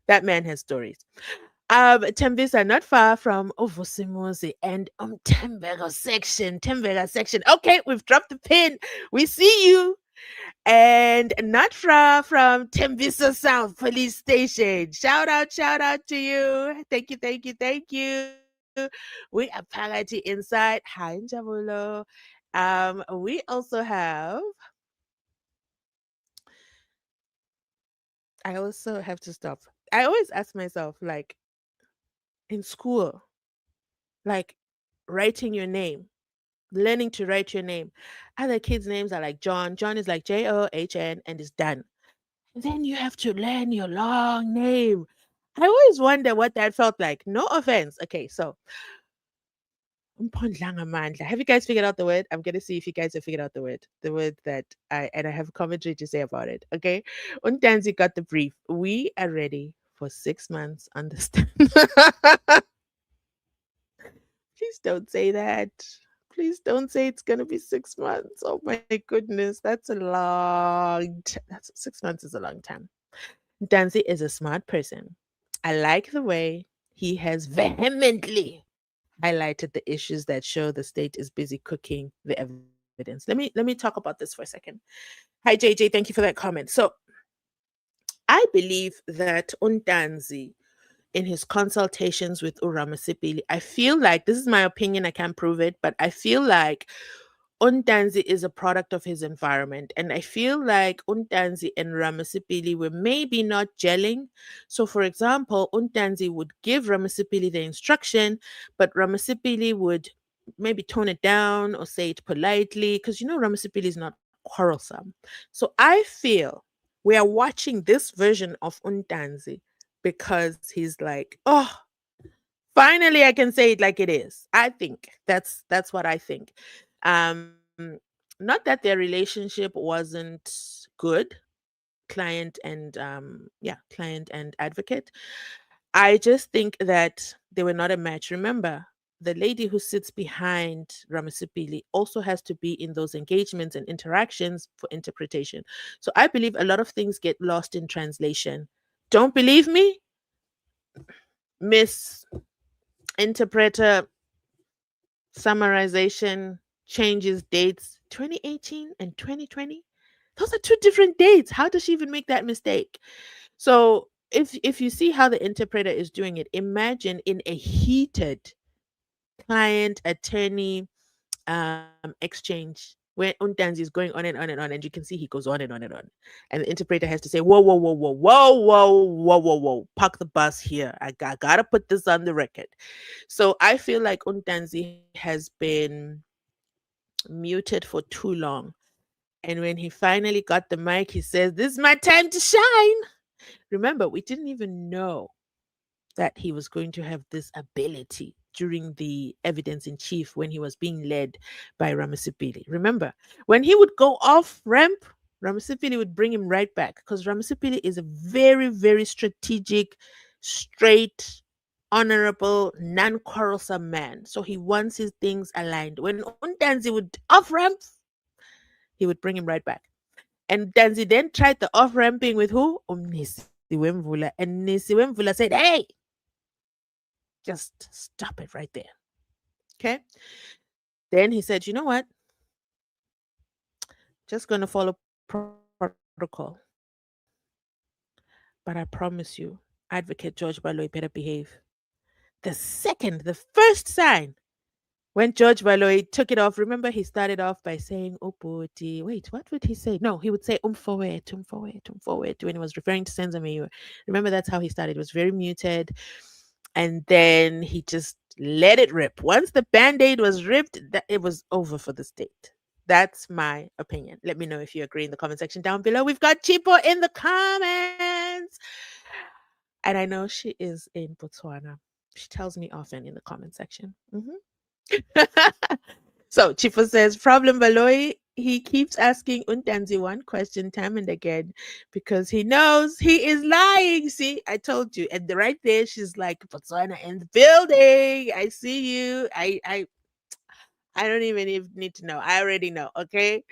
That man has stories. Tembisa, not far from Ovosimosi and Tembega section. Tembega section. Okay, we've dropped the pin. We see you. And not far from Tembisa South Police Station. Shout out to you. Thank you, thank you, thank you. We are Pagati inside. Hi, Njabulo. We also have. I also have to stop. I always ask myself, like in school, like writing your name, learning to write your name. Other kids' names are like John. John is like John and it's done. And then you have to learn your long name. I always wonder what that felt like. No offense. Okay, so Mpondlanga Mandla. Have you guys figured out the word? I'm gonna see if you guys have figured out the word. The word that I have a commentary to say about it. Okay. Untanzi got the brief. We are ready for 6 months. Understand? Please don't say that. Please don't say it's gonna be 6 months. Oh my goodness, that's a long. That's 6 months is a long time. Danzi is a smart person. I like the way he has vehemently highlighted the issues that show the state is busy cooking the evidence. Let me talk about this for a second. Hi JJ, thank you for that comment. So I believe that Undanzi in his consultations with Uramasipili, I feel like this is my opinion, I can't prove it, but I feel like Untanzi is a product of his environment. And I feel like Untanzi and Ramasipili were maybe not gelling. So, for example, Untanzi would give Ramasipili the instruction, but Ramasipili would maybe tone it down or say it politely because Ramasipili is not quarrelsome. So, I feel we are watching this version of Untanzi because he's like, oh, finally I can say it like it is. I think that's what I think. Not that their relationship wasn't good, client and advocate. I just think that they were not a match. Remember, the lady who sits behind Ramasipili also has to be in those engagements and interactions for interpretation. So I believe a lot of things get lost in translation. Don't believe me? Miss Interpreter Summarization changes dates 2018 and 2020. Those are two different dates. How does she even make that mistake? So if you see how the interpreter is doing it, imagine in a heated client attorney exchange where Untanzi is going on and on and on, and you can see he goes on and on and on. And the interpreter has to say, whoa, whoa, whoa, whoa, whoa, whoa, whoa, whoa, whoa, park the bus here. I gotta put this on the record. So I feel like Untanzi has been muted for too long. And when he finally got the mic, he says, "This is my time to shine." Remember, we didn't even know that he was going to have this ability during the evidence in chief when he was being led by Ramasipili. Remember, when he would go off ramp, Ramasipili would bring him right back because Ramasipili is a very, very strategic, straight, honorable, non quarrelsome man. So he wants his things aligned. When Untanzi would off ramp, he would bring him right back. And Danzi then tried the off ramping with who? Nisi Wemvula. And Nisi Wemvula said, "Hey, just stop it right there." Okay. Then he said, "You know what? Just going to follow protocol. But I promise you, Advocate George Baloyi better behave." The first sign when George Baloyi took it off, remember he started off by saying, "Oh, Poti." Wait, what would he say? No, he would say, forward, forward, when he was referring to SENZO MEYIWA. Remember, that's how he started. It was very muted. And then he just let it rip. Once the band aid was ripped, that it was over for the state. That's my opinion. Let me know if you agree in the comment section down below. We've got Chipo in the comments. And I know she is in Botswana. She tells me often in the comment section. So Chipo says, "Problem Baloyi, he keeps asking Untanzi one question time and again because he knows he is lying." See, I told you. And right there, she's like, "Botswana in the building. I see you. I don't even need to know. I already know." Okay.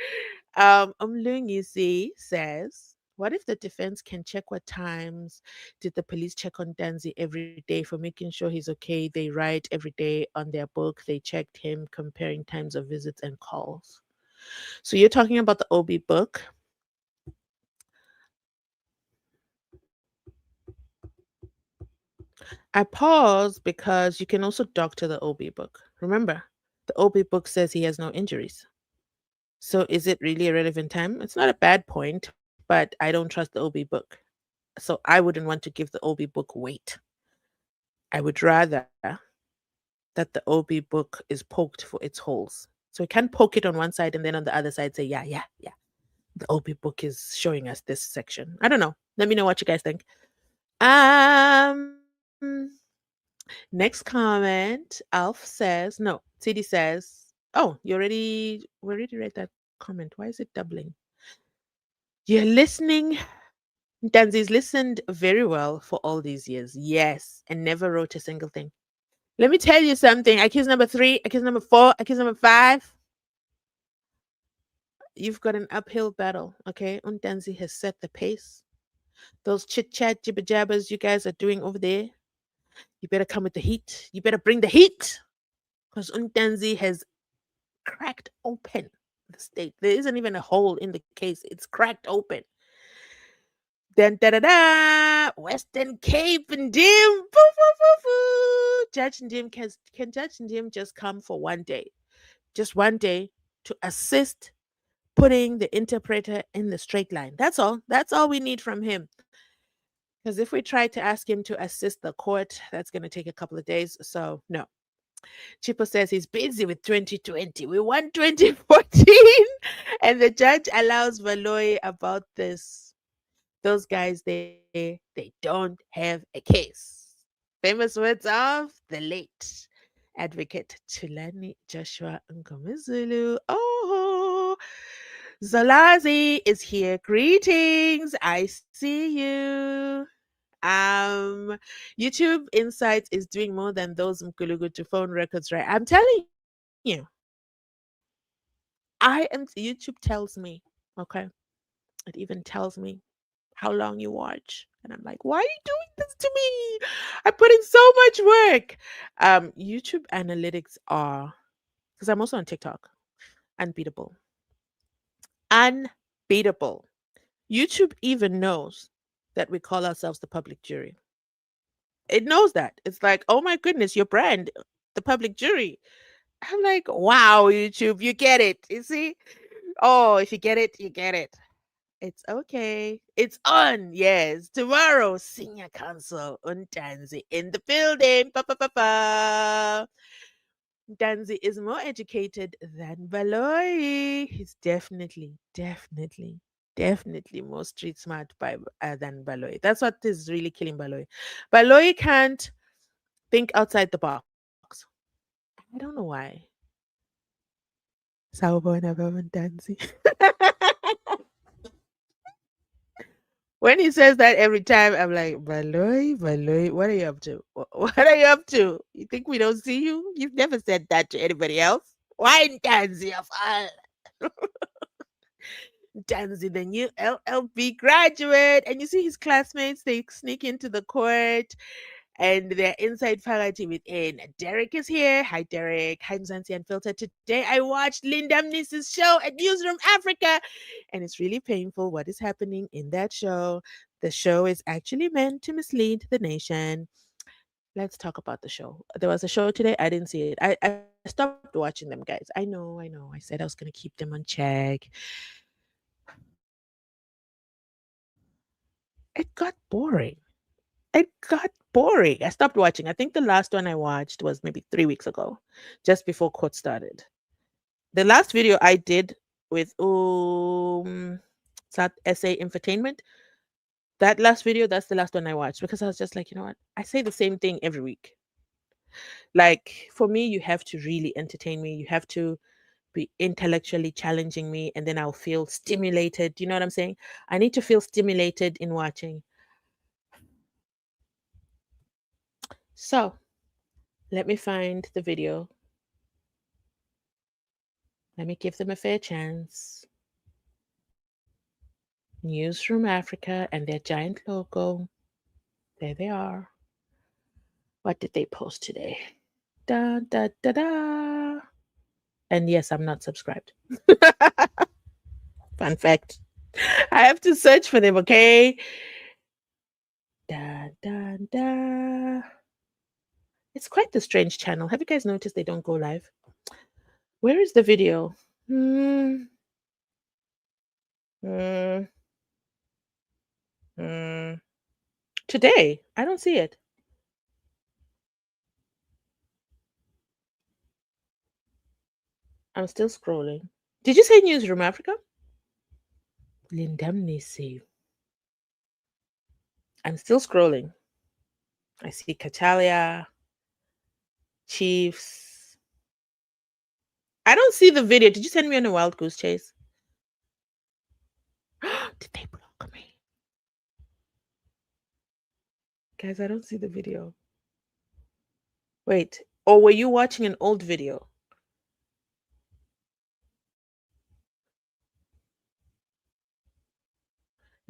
Umlungisi says, "What if the defense can check what times did the police check on Danzi every day for making sure he's okay? They write every day on their book. They checked him, comparing times of visits and calls." So you're talking about the OB book. I pause because you can also doctor the OB book. Remember, the OB book says he has no injuries. So is it really a relevant time? It's not a bad point, but I don't trust the OB book. So I wouldn't want to give the OB book weight. I would rather that the OB book is poked for its holes. So we can poke it on one side and then on the other side say, yeah, yeah, yeah. The OB book is showing us this section. I don't know. Let me know what you guys think. Um, Next comment, Alf says, no, CD says, oh, we already read that comment. Why is it doubling? You're listening. Danzi's listened very well for all these years. Yes. And never wrote a single thing. Let me tell you something. Accused number 3, accused number 4, accused number 5. You've got an uphill battle, okay? Undanzi has set the pace. Those chit chat jibber jabbers you guys are doing over there, you better come with the heat. You better bring the heat. Because Undanzi has cracked open the state. There isn't even a hole in the case, it's cracked open. Then da da da, Western Cape and Dim. Boo, boo, boo, boo. Judge and Dim can Judge and Dim just come for one day, just one day to assist putting the interpreter in the straight line. That's all. That's all we need from him. Because if we try to ask him to assist the court, that's going to take a couple of days. So no. Chipo says he's busy with 2020. We want 2014. And the judge allows Baloyi about this. Those guys, they don't have a case. Famous words of the late advocate Tulani Joshua Ngomizulu. Oh, Zolazi is here. Greetings. I see you. YouTube Insights is doing more than those Mkulugu to phone records, right? I'm telling you, YouTube tells me, okay, it even tells me how long you watch. And I'm like, why are you doing this to me? I put in so much work. YouTube analytics are, because I'm also on TikTok, unbeatable. Unbeatable. YouTube even knows that we call ourselves the public jury. It knows that. It's like, oh my goodness, your brand, the public jury. I'm like, wow, YouTube, you get it. You see? Oh, if you get it, you get it. It's okay. It's on. Yes. Tomorrow, Senior Counsel Ntanzi in the building. Pa, pa, pa, pa. Ntanzi is more educated than Baloyi. He's definitely more street smart than Baloyi. That's what is really killing Baloyi. Baloyi can't think outside the box. I don't know why. Sawubona Baba Ntanzi. When he says that every time, I'm like, Baloy, Baloy, what are you up to? What are you up to? You think we don't see you? You've never said that to anybody else. Why Ntanzi of all? Ntanzi, the new LLB graduate. And you see his classmates, they sneak into the court and they're inside Fagati within. Derek is here. Hi, Derek. Hi, Mzansi Unfiltered. Today I watched Linda Mnis's show at Newsroom Africa, and it's really painful what is happening in that show. The show is actually meant to mislead the nation. Let's talk about the show. There was a show today. I didn't see it. I stopped watching them, guys. I know. I said I was going to keep them on check. It got boring. It got boring. I stopped watching. I think the last one I watched was maybe 3 weeks ago, just before court started. The last video I did with South SA Infotainment, that last video, that's the last one I watched because I was just like, you know what? I say the same thing every week. Like for me, you have to really entertain me. You have to be intellectually challenging me, and then I'll feel stimulated. You know what I'm saying? I need to feel stimulated in watching. So let me find the video. Let me give them a fair chance. News from Africa and their giant logo. There they are. What did they post today? Da da da da. And yes, I'm not subscribed. Fun fact. I have to search for them, okay? Da da da. It's quite the strange channel. Have you guys noticed they don't go live? Where is the video? Hmm. Hmm. Hmm. Today, I don't see it. I'm still scrolling. Did you say Newsroom Africa? Lindamnisi. I'm still scrolling. I see Catalia, Chiefs. I don't see the video. Did you send me on a wild goose chase? Did they block me? Guys, I don't see the video. Wait, or were you watching an old video?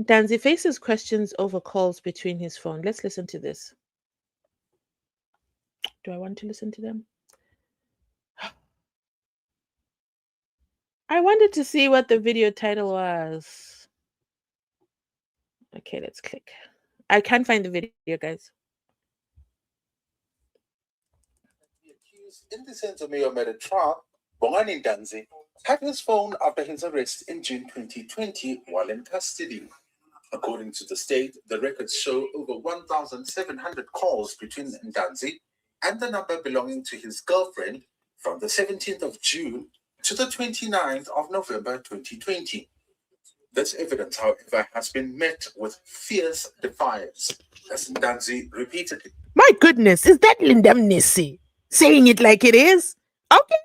Danzi faces questions over calls between his phone. Let's listen to this. Do I want to listen to them? I wanted to see what the video title was. Okay, let's click. I can't find the video, guys. The accused in the SENZO MEYIWA trial, Bongani Ntanzi, had his phone after his arrest in June 2020 while in custody. According to the state, the records show over 1,700 calls between Ntanzi and the number belonging to his girlfriend from the 17th of June to the 29th of November 2020. This evidence, however, has been met with fierce defiance, as Ntanzi repeatedly. My goodness, is that Lindamnisi saying it like it is? Okay.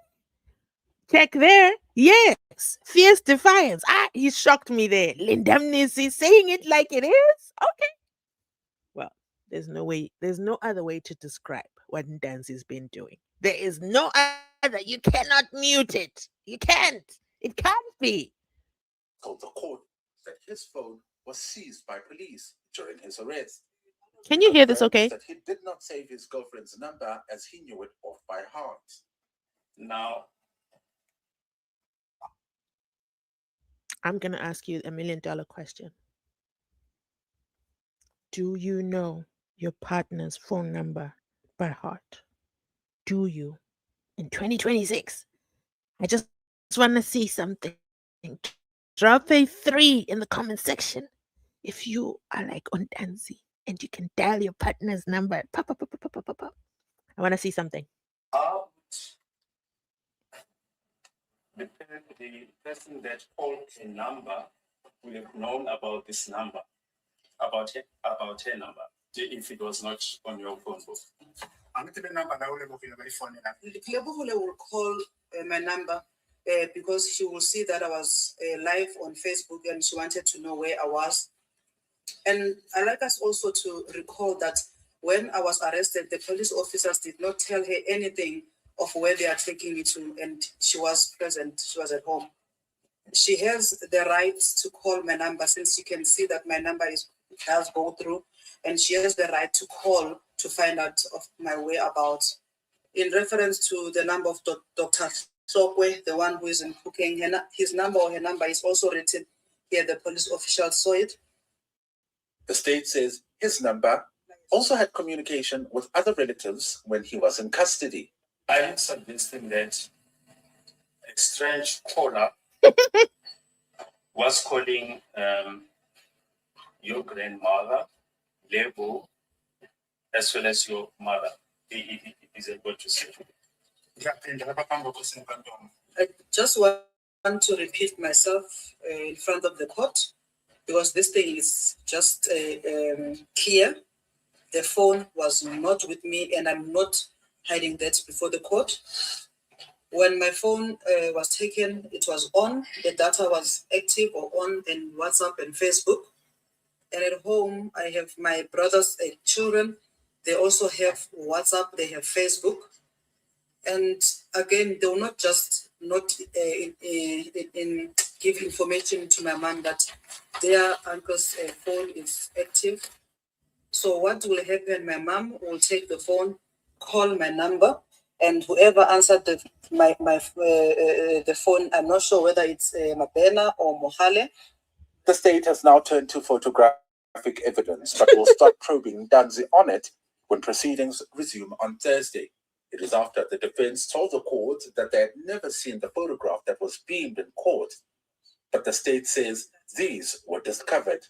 Check there. Yes. Fierce defiance. He shocked me there. Lindamnisi saying it like it is? Okay. Well, There's no other way to describe what Ndanzi's been doing. There is no other. You cannot mute it. You can't. It can't be. Told the court that his phone was seized by police during his arrest. Can He you hear this confirmed okay? that he did not save his girlfriend's number as he knew it off by heart. Now, I'm going to ask you $1 million question. Do you know your partner's phone number by heart? Do you? In 2026, I just want to see something. Drop a 3 in the comment section if you are like on Dancy and you can dial your partner's number. Pop, pop, pop, pop, pop, pop, pop, pop. I want to see something. how the person that called a number will have known about this number, about her number, if it was not on your phone book. Lebogole will call my number because she will see that I was live on Facebook and she wanted to know where I was. And I like us also to recall that when I was arrested, the police officers did not tell her anything of where they are taking me to, and she was present, she was at home. She has the right to call my number since you can see that my number does go through, and she has the right to call to find out of my whereabouts. In reference to the number of Dr. Sokwe, the one who is in cooking, his number or her number is also written here. The police official saw it. The state says his number also had communication with other relatives when he was in custody. I am suggesting that a strange caller was calling your grandmother, Lebo, as well as your mother. He is able to say. I just want to repeat myself in front of the court because this thing is just clear. The phone was not with me, and I'm not hiding that before the court. When my phone was taken, it was on. The data was active or on in WhatsApp and Facebook. And at home, I have my brother's children. They also have WhatsApp. They have Facebook. And again, they will not just not give information to my mom that their uncle's phone is active. So what will happen? My mom will take the phone, call my number, and whoever answered the phone, I'm not sure whether it's Mabena or Mohale. The state has now turned to photographic evidence, but will start probing Ntanzi on it when proceedings resume on Thursday. It is after the defense told the court that they had never seen the photograph that was beamed in court, but the state says these were discovered.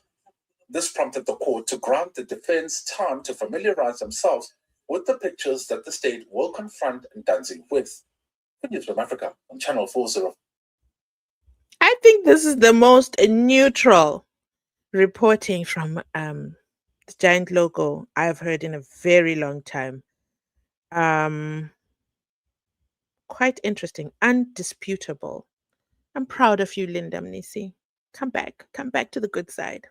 This prompted the court to grant the defense time to familiarize themselves with the pictures that the state will confront Ntanzi with. Good News from Africa on Channel 40. I think this is the most neutral reporting from the giant logo I've heard in a very long time. Um, Quite interesting, undisputable. I'm proud of you, Linda Mnisi. Come back to the good side.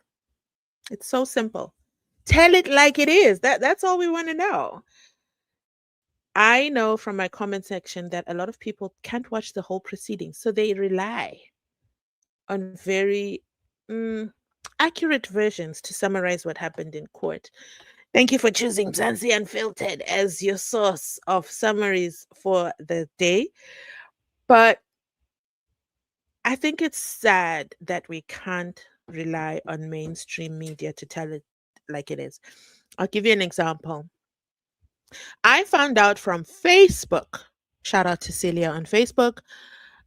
It's so simple. Tell it like it is. That's all we want to know. I know from my comment section that a lot of people can't watch the whole proceedings, so they rely on very mm, accurate versions to summarize what happened in court. Thank you for choosing Mzansi Unfiltered as your source of summaries for the day. But I think it's sad that we can't rely on mainstream media to tell it like it is. I'll give you an example. I found out from Facebook, shout out to Celia on Facebook,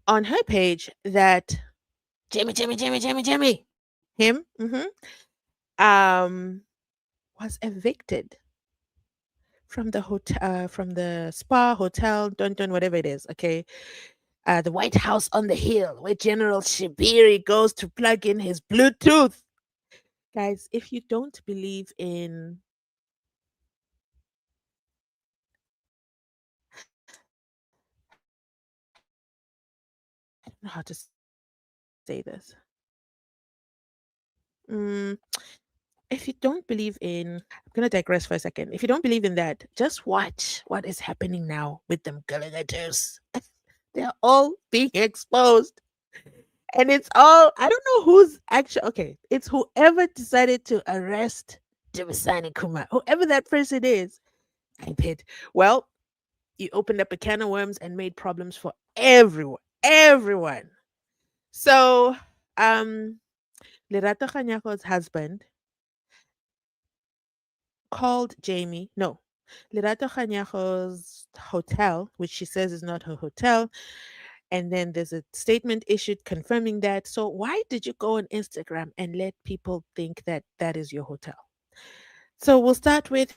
on her page that Jimmy, him, um, was evicted from the hotel, from the spa, hotel, don't whatever it is, okay? The White House on the Hill, where General Shibiri goes to plug in his Bluetooth. Guys, if you don't believe in I don't know how to say this. Mm, if you don't believe in, I'm going to digress for a second. If you don't believe in that, just watch what is happening now with them galligators. They're all being exposed. And it's all, I don't know who's actually, okay, it's whoever decided to arrest Jimisani Kuma, whoever that person is. I did. Well, you opened up a can of worms and made problems for everyone. Everyone. So, um, Lerato Kanyako's husband called Jamie. No, Lerato Kanyako's hotel, which she says is not her hotel. And then there's a statement issued confirming that. So, why did you go on Instagram and let people think that that is your hotel? So, we'll start with,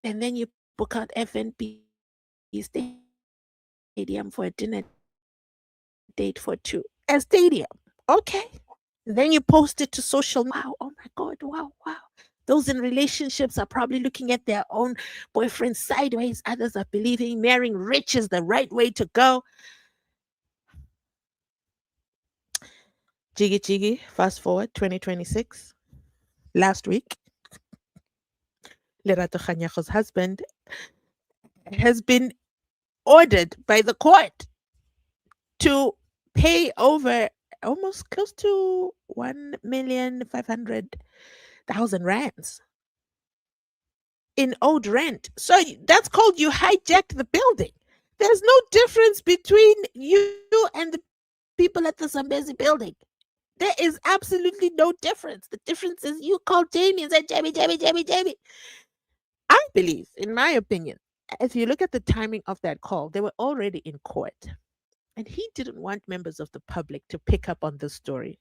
and then you book out FNB Stadium for a dinner date for two. A stadium. Okay. Then you post it to social media. Wow. Oh my God. Wow. Those in relationships are probably looking at their own boyfriends sideways. Others are believing marrying rich is the right way to go. Jiggy Jiggy, fast forward 2026. Last week, Lerato Khanyako's husband has been ordered by the court to pay over almost close to 1,500,000 rands in owed rent. So that's called you hijacked the building. There's no difference between you and the people at the Zambezi building. There is absolutely no difference. The difference is you called Jamie and said, Jamie, Jamie, Jamie, Jamie. I believe, in my opinion, if you look at the timing of that call, they were already in court. And he didn't want members of the public to pick up on this story.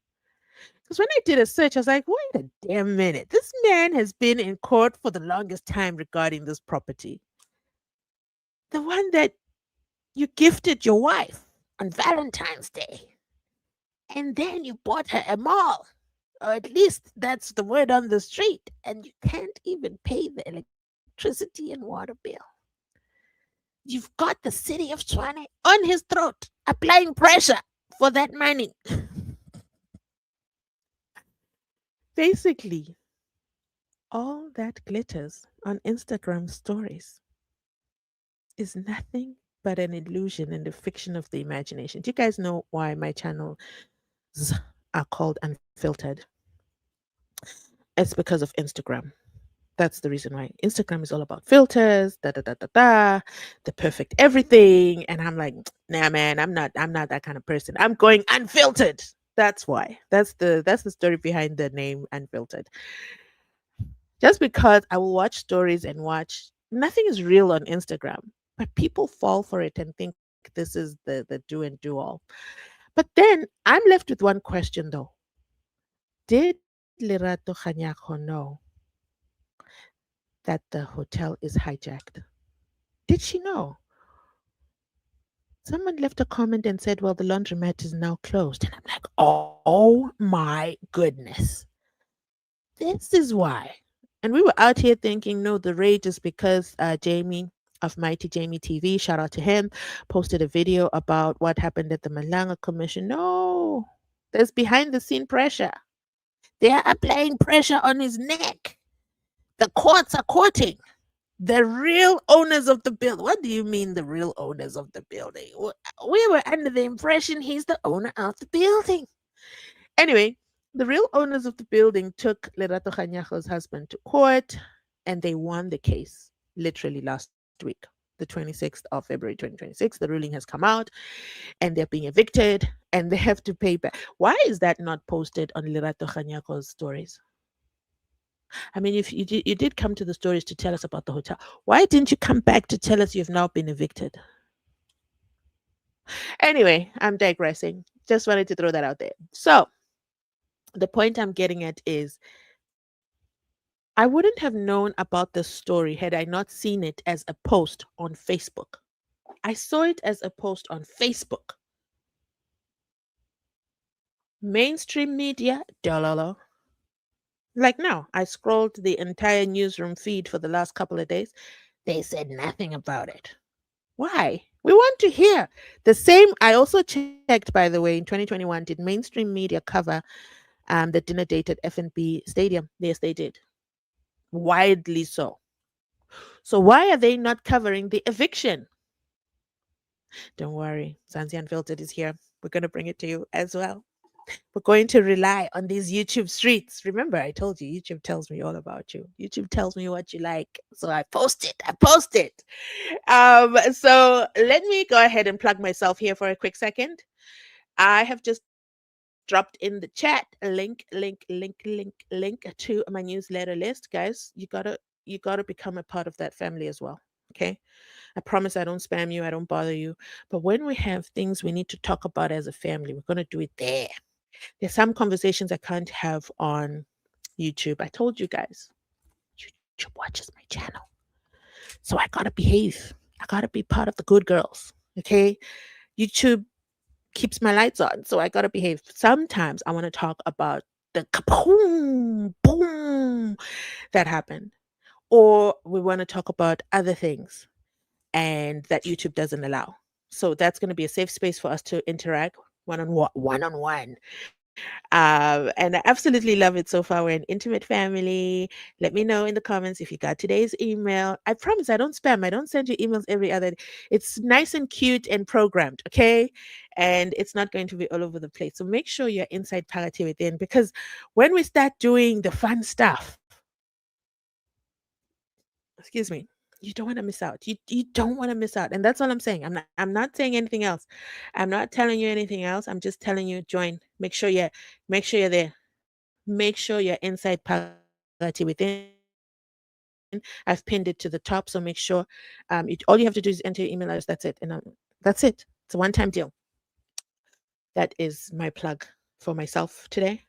Because when I did a search, I was like, wait a damn minute. This man has been in court for the longest time regarding this property. The one that you gifted your wife on Valentine's Day. And then you bought her a mall. Or at least that's the word on the street. And you can't even pay the electricity and water bill. You've got the city of Tshwane on his throat, applying pressure for that money. Basically, all that glitters on Instagram stories is nothing but an illusion and a fiction of the imagination. Do you guys know why my channels are called Unfiltered? It's because of Instagram. That's the reason why. Instagram is all about filters, da da da da da, the perfect everything. And I'm like, nah man, I'm not that kind of person. I'm going unfiltered. That's why. That's the story behind the name Unfiltered. Just because I will watch stories and watch, nothing is real on Instagram, but people fall for it and think this is the do and do all. But then I'm left with one question though. Did Lerato Kanyako know that the hotel is hijacked? Did she know? Someone left a comment and said, well, the laundromat is now closed. And I'm like, oh my goodness. This is why. And we were out here thinking, no, the rage is because Jamie of Mighty Jamie TV, shout out to him, posted a video about what happened at the Malanga Commission. No, there's behind the scene pressure. They are applying pressure on his neck. The courts are courting the real owners of the building. What do you mean, the real owners of the building? We were under the impression he's the owner of the building. Anyway, the real owners of the building took Lerato Kanyako's husband to court and they won the case literally last week, the 26th of February 2026. The ruling has come out and they're being evicted and they have to pay back. Why is that not posted on Lerato Kanyako's stories? I mean, if you did come to the stories to tell us about the hotel, why didn't you come back to tell us you've now been evicted? Anyway, I'm digressing. Just wanted to throw that out there. So, the point I'm getting at is I wouldn't have known about this story had I not seen it as a post on Facebook. I saw it as a post on Facebook. Mainstream media, dalala. Like now, I scrolled the entire newsroom feed for the last couple of days. They said nothing about it. Why? We want to hear the same. I also checked, by the way, in 2021, did mainstream media cover the dinner date at FNB Stadium? Yes, they did. widely so. So why are they not covering the eviction? Don't worry, Zanzi Unfiltered is here. We're going to bring it to you as well. We're going to rely on these YouTube streets. Remember, I told you, YouTube tells me all about you. YouTube tells me what you like. So I post it. I post it. So let me go ahead and plug myself here for a quick second. I have just dropped in the chat a link to my newsletter list. Guys, you gotta become a part of that family as well. Okay. I promise I don't spam you, I don't bother you. But when we have things we need to talk about as a family, we're gonna do it there. There's some conversations I can't have on YouTube. I told you guys, YouTube watches my channel. So I gotta behave. I gotta be part of the good girls. Okay. YouTube keeps my lights on. So I gotta behave. Sometimes I want to talk about the kaboom, boom that happened. Or we want to talk about other things and that YouTube doesn't allow. So that's going to be a safe space for us to interact one on one. And I absolutely love it so far. We're an intimate family. Let me know in the comments if you got today's email. I promise I don't spam. I don't send you emails every other day. It's nice and cute and programmed, okay? And it's not going to be all over the place. So make sure you're inside Parity Within, because when we start doing the fun stuff, excuse me, you don't want to miss out. You don't want to miss out. And that's all I'm saying. I'm not saying anything else. I'm not telling you anything else. I'm just telling you join. Make sure you're there. Make sure you're inside Parity Within. I've pinned it to the top, so make sure all you have to do is enter your email address. That's it. And that's it. It's a one-time deal. That is my plug for myself today.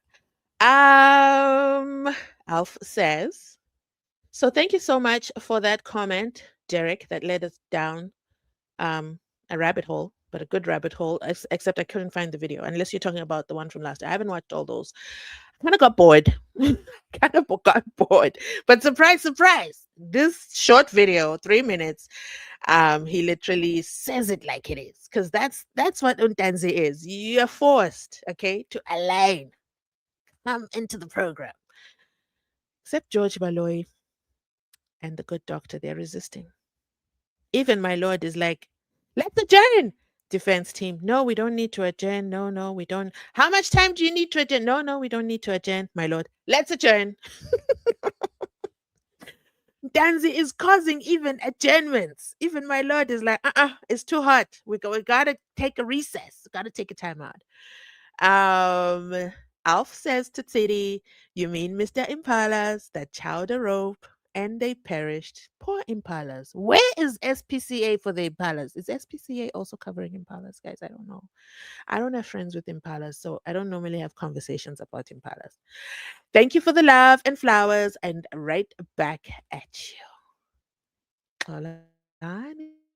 Alf says, so thank you so much for that comment, Derek, that led us down um, a rabbit hole, but a good rabbit hole, except I couldn't find the video, unless you're talking about the one from last year. I haven't watched all those. I kind of got bored. Kind of got bored. But surprise, surprise, this short video, 3 minutes, he literally says it like it is. Because that's what Untanzi is. You're forced, okay, to align, come into the program. Except George Baloyi and the good doctor, they're resisting. Even my lord is like, let's adjourn. Defense team, no, we don't need to adjourn. No, no, we don't. How much time do you need to adjourn? No, no, we don't need to adjourn, my lord. Let's adjourn. Danzi is causing even adjournments. Even my lord is like, it's too hot. We gotta take a recess. Gotta take a time out. Alf says to Titty, you mean Mr. Impalas that chowed a rope and they perished. Poor Impalas. Where is SPCA for the Impalas? Is SPCA also covering Impalas, guys? I don't know. I don't have friends with Impalas, so I don't normally have conversations about Impalas. Thank you for the love and flowers, and right back at you.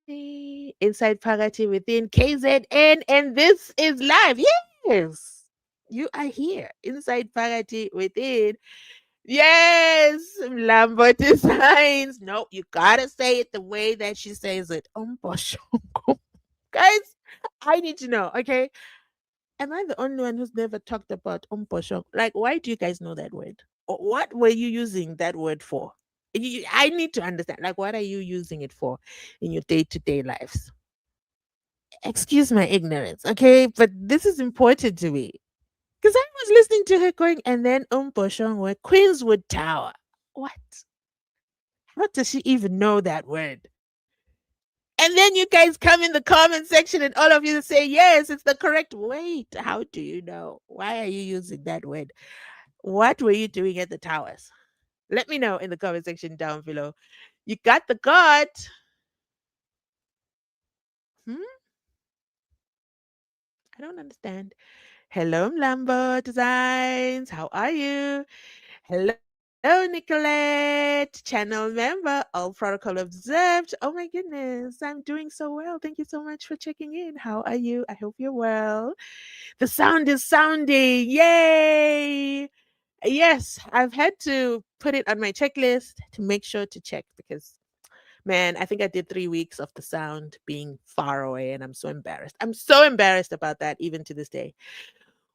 Xolani. Inside Parati within KZN, and this is live. Yes, you are here. Inside Parati within. Yes, Lambo designs. No, you gotta say it the way that she says it. Guys, I need to know, okay? Am I the only one who's never talked about umposho? Like, why do you guys know that word? Or what were you using that word for? I need to understand. Like, what are you using it for in your day to day lives? Excuse my ignorance, okay? But this is important to me. Because I was listening to her going, and then umposhongwe, Queenswood Tower. What? How does she even know that word? And then you guys come in the comment section and all of you say, yes, it's the correct. Wait, how do you know? Why are you using that word? What were you doing at the towers? Let me know in the comment section down below. You got the god. Hmm? I don't understand. Hello, Lambo Designs. How are you? Hello, Nicolette, channel member, all protocol observed. Oh my goodness, I'm doing so well. Thank you so much for checking in. How are you? I hope you're well. The sound is sounding. Yay! Yes, I've had to put it on my checklist to make sure to check because, man, I think I did 3 weeks of the sound being far away and I'm so embarrassed. I'm so embarrassed about that even to this day.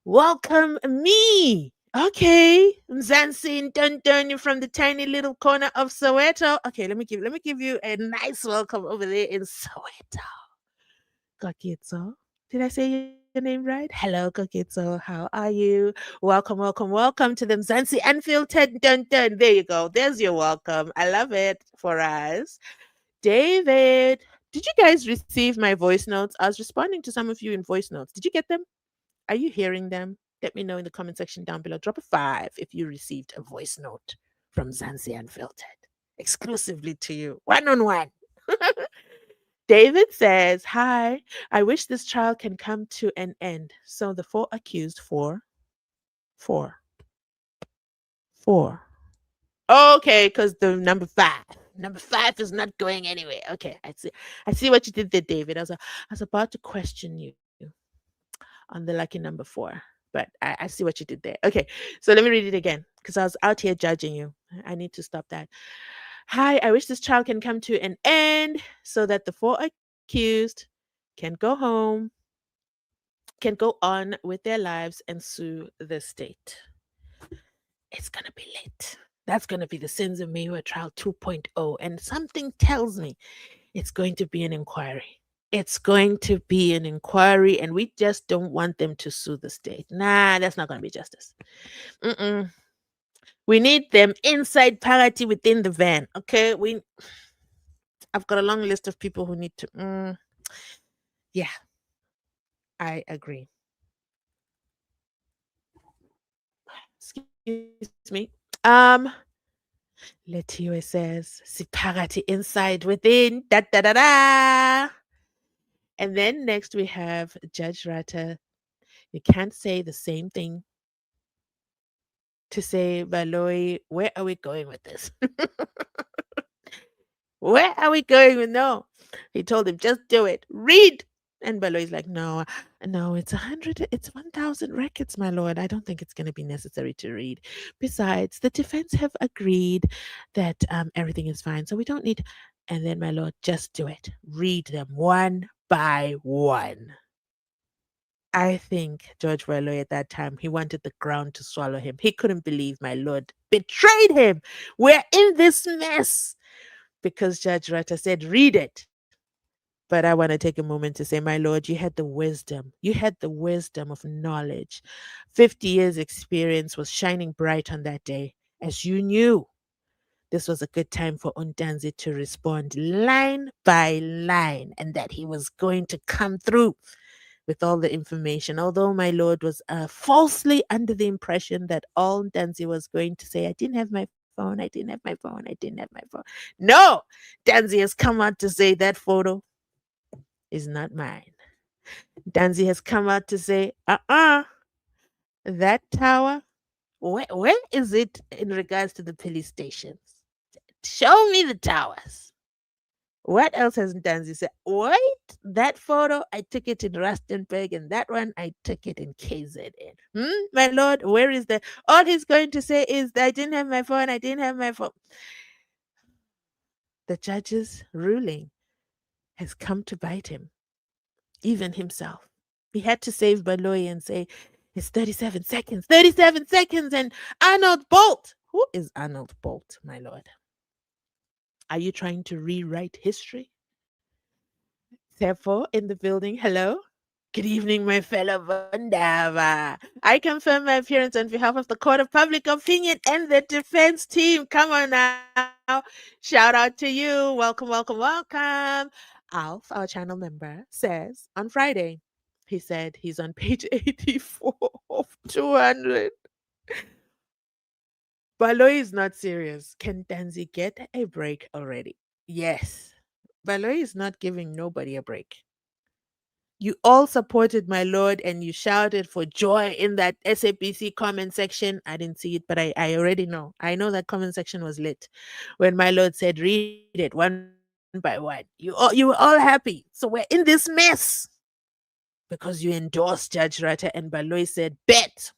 Welcome me. Okay, Mzansi Unfiltered from the tiny little corner of Soweto. Okay, let me give you a nice welcome over there in Soweto. Kokitso. Did I say your name right? Hello, Kokitso. How are you? Welcome to the Mzansi Unfiltered. There you go. There's your welcome. I love it for us. David, did you guys receive my voice notes? I was responding to some of you in voice notes. Did you get them? Are you hearing them? Let me know in the comment section down below. Drop a 5 if you received a voice note from Mzansi Unfiltered exclusively to you, one on one. David says, "Hi, I wish this trial can come to an end. So the four accused, four, four. Okay, because the number five is not going anywhere. Okay, I see what you did there, David. I was about to question you on the lucky number 4, but I see what you did there. Okay, so let me read it again because I was out here judging you. I need to stop that. Hi, I wish this trial can come to an end so that the four accused can go home, can go on with their lives and sue the state. It's going to be lit. That's going to be the SENZO MEYIWA trial 2.0. And something tells me it's going to be an inquiry. It's going to be an inquiry, and we just don't want them to sue the state. Nah, that's not going to be justice. Mm-mm. We need them inside parity within the van. Okay, I've got a long list of people who need to. Yeah, I agree. Excuse me. Letio says, Sipagati inside within. Da da da da. And then next we have Judge Rata. You can't say the same thing to say, Baloyi, where are we going with this? Where are we going with no? He told him, just do it. Read. And Baloyi's like, no, no, it's 100, it's 1,000 records, my lord. I don't think it's going to be necessary to read. Besides, the defense have agreed that everything is fine. So we don't need. And then, my lord, just do it. Read them one by one. I think George Baloyi at that time, he wanted the ground to swallow him. He couldn't believe my lord betrayed him. We're in this mess because Judge Rata said, read it. But I want to take a moment to say, my Lord, you had the wisdom. You had the wisdom of knowledge. 50 years' experience was shining bright on that day, as you knew this was a good time for Untanzi to respond line by line and that he was going to come through with all the information. Although my Lord was falsely under the impression that all Untanzi was going to say, I didn't have my phone, I didn't have my phone, I didn't have my phone. No! Danzi has come out to say that photo is not mine. Danzi has come out to say, that tower, where is it in regards to the police stations? Show me the towers. What else has Danzi said? Wait, that photo, I took it in Rustenburg, and that one, I took it in KZN. My lord, where is the. All he's going to say is, I didn't have my phone, I didn't have my phone. The judge's ruling has come to bite him, even himself. He had to save Baloyi and say, it's 37 seconds, 37 seconds, and Arnold Bolt. Who is Arnold Bolt, my lord? Are you trying to rewrite history? Therefore, in the building, hello? Good evening, my fellow Vundava. I confirm my appearance on behalf of the Court of Public Opinion and the defense team. Come on now. Shout out to you. Welcome. Alf, our channel member, says on Friday, he said he's on page 84 of 200. Baloyi is not serious. Can Danzi get a break already? Yes. Baloyi is not giving nobody a break. You all supported my Lord and you shouted for joy in that SAPC comment section. I didn't see it, but I already know. I know that comment section was lit when my Lord said, read it one by one. You were all happy. So we're in this mess because you endorsed Judge Rata and Baloyi said, bet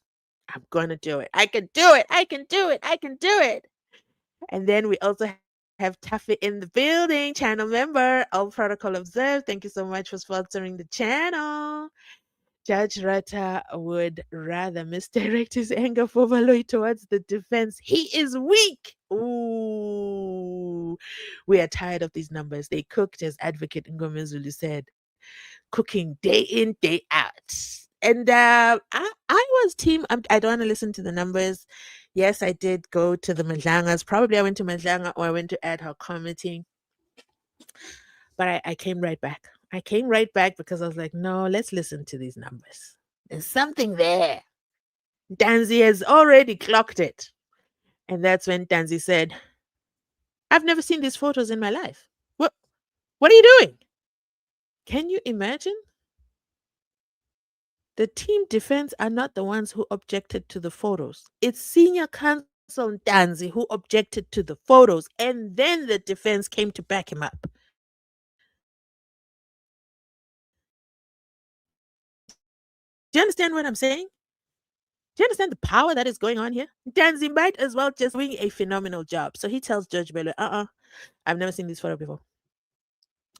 I'm going to do it. I can do it. I can do it. I can do it. And then we also have Taffy in the building, channel member, all protocol observed. Thank you so much for sponsoring the channel. Judge Rata would rather misdirect his anger for Baloyi towards the defense. He is weak. Ooh, we are tired of these numbers. They cooked, as Advocate Ngomezulu said, cooking day in, day out. And I was team. I don't want to listen to the numbers. Yes, I did go to the Majangas. Probably I went to Majanga or I went to ad hoc committee, but I came right back. I came right back because I was like, no, let's listen to these numbers. There's something there. Danzi has already clocked it. And that's when Danzi said, I've never seen these photos in my life. What are you doing? Can you imagine? The team defense are not the ones who objected to the photos. It's senior counsel Danzi who objected to the photos, and then the defense came to back him up. Do you understand what I'm saying? Do you understand the power that is going on here? Danzi might as well just doing a phenomenal job. So he tells Judge Bello, I've never seen this photo before.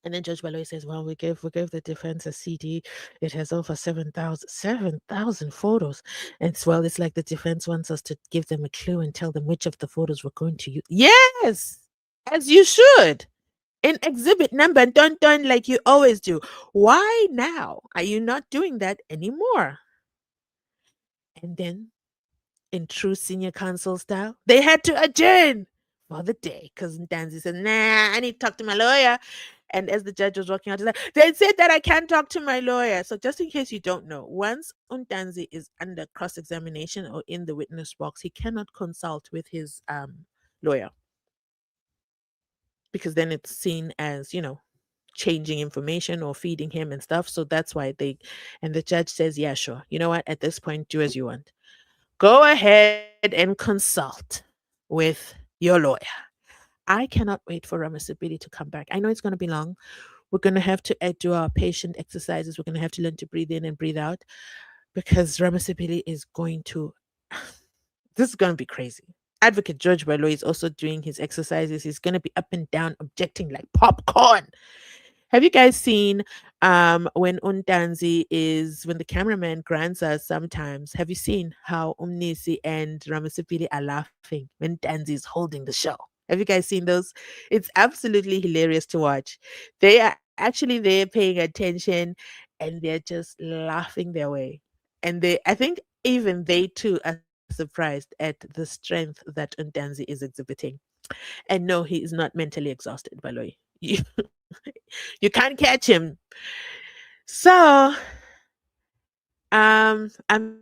And then Judge Baloyi says, "Well, we gave the defense a CD. It has over 7,000 photos. It's like the defense wants us to give them a clue and tell them which of the photos we're going to use." Yes, as you should. In exhibit number and don't like you always do. Why now are you not doing that anymore? And then, in true senior counsel style, they had to adjourn for the day because Ntanzi said, "Nah, I need to talk to my lawyer." And as the judge was walking out, he's like, they said that I can't talk to my lawyer. So just in case you don't know, once Untanzi is under cross-examination or in the witness box, he cannot consult with his lawyer because then it's seen as, changing information or feeding him and stuff. So that's why and the judge says, yeah, sure. You know what? At this point, do as you want. Go ahead and consult with your lawyer. I cannot wait for Ramasipili to come back. I know it's going to be long. We're going to have to do our patient exercises. We're going to have to learn to breathe in and breathe out because Ramasipili is going to, this is going to be crazy. Advocate George Baloyi is also doing his exercises. He's going to be up and down, objecting like popcorn. Have you guys seen when when the cameraman grants us sometimes, have you seen how Umnisi and Ramasipili are laughing when Tanzi is holding the show? Have you guys seen those? It's absolutely hilarious to watch. They are actually there paying attention and they're just laughing their way. And I think even they too are surprised at the strength that Undanzi is exhibiting. And no, he is not mentally exhausted, Baloy. You, you can't catch him. So, I'm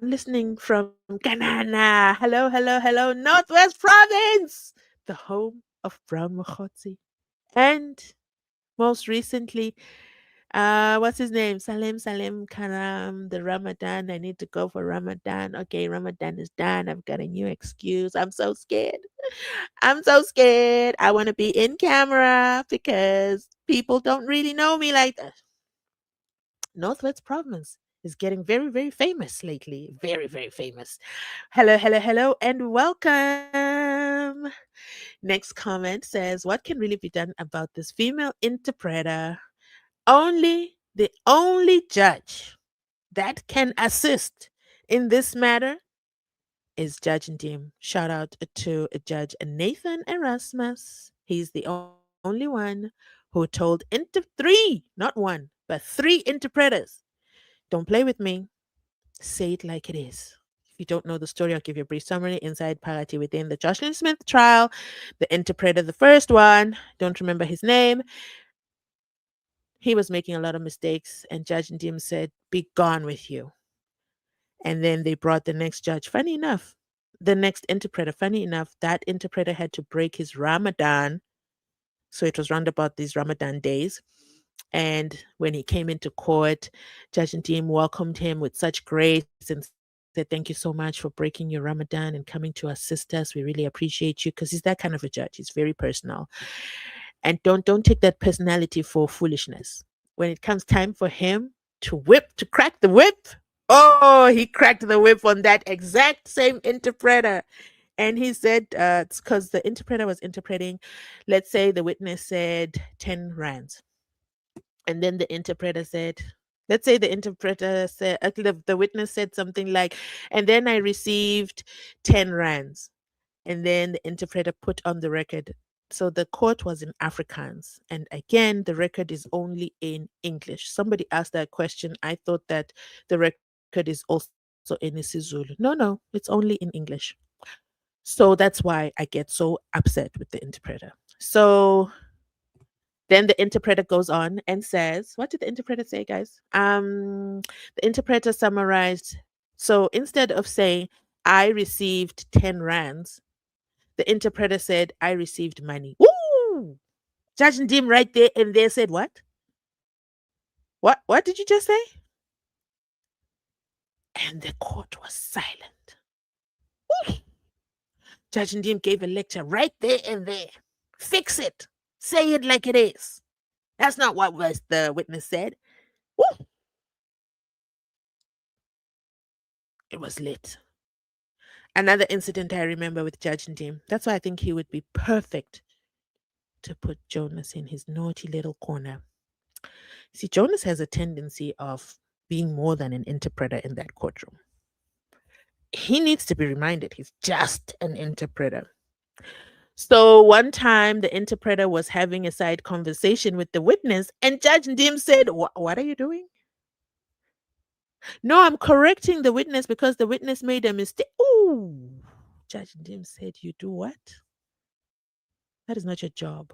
listening from Kanana. Hello, hello, hello, Northwest Province, the home of Brahmakhotsi. And most recently, what's his name? Salim Karam, the Ramadan. I need to go for Ramadan. Okay, Ramadan is done. I've got a new excuse. I'm so scared. I'm so scared. I want to be in camera because people don't really know me like that. Northwest Province is getting very, very famous lately. Very, very famous. Hello, hello, hello, and welcome. Next comment says, what can really be done about this female interpreter? The only judge that can assist in this matter is Judge Ndim. Shout out to Judge Nathan Erasmus. He's the only one who told three, not one, but three interpreters, don't play with me. Say it like it is. If you don't know the story, I'll give you a brief summary. Inside Parati within the Jocelyn Smith trial, the interpreter, the first one, don't remember his name, he was making a lot of mistakes, and Judge Ndim said, "Be gone with you." And then they brought the next judge. Funny enough, the next interpreter, funny enough, that interpreter had to break his Ramadan. So it was round about these Ramadan days. And when he came into court, Judge Ndim welcomed him with such grace and said, "Thank you so much for breaking your Ramadan and coming to assist us. We really appreciate you." Because he's that kind of a judge. He's very personal. And don't take that personality for foolishness. When it comes time for him to crack the whip, oh, he cracked the whip on that exact same interpreter. And he said, it's because the interpreter was interpreting, let's say the witness said 10 rands. And then the interpreter said, Let's say the interpreter said, the witness said something like, and then I received 10 rands. And then the interpreter put on the record. So the quote was in Afrikaans. And again, the record is only in English. Somebody asked that question. I thought that the record is also in isiZulu. No, it's only in English. So that's why I get so upset with the interpreter. So then the interpreter goes on and says, what did the interpreter say, guys? The interpreter summarized. So instead of saying, I received 10 rands, the interpreter said, I received money. Ooh! Judge Ndim right there and there said, what? What did you just say? And the court was silent. Ooh! Judge Ndim gave a lecture right there and there. Fix it. Say it like it is. That's not what was the witness said. Ooh! It was lit. Another incident I remember with Judge Ndim. That's why I think he would be perfect to put Jonas in his naughty little corner. See, Jonas has a tendency of being more than an interpreter in that courtroom. He needs to be reminded he's just an interpreter. So one time the interpreter was having a side conversation with the witness, and Judge Ndim said, What are you doing? No, I'm correcting the witness because the witness made a mistake. Ooh. Judge Ndim said, You do what? That is not your job.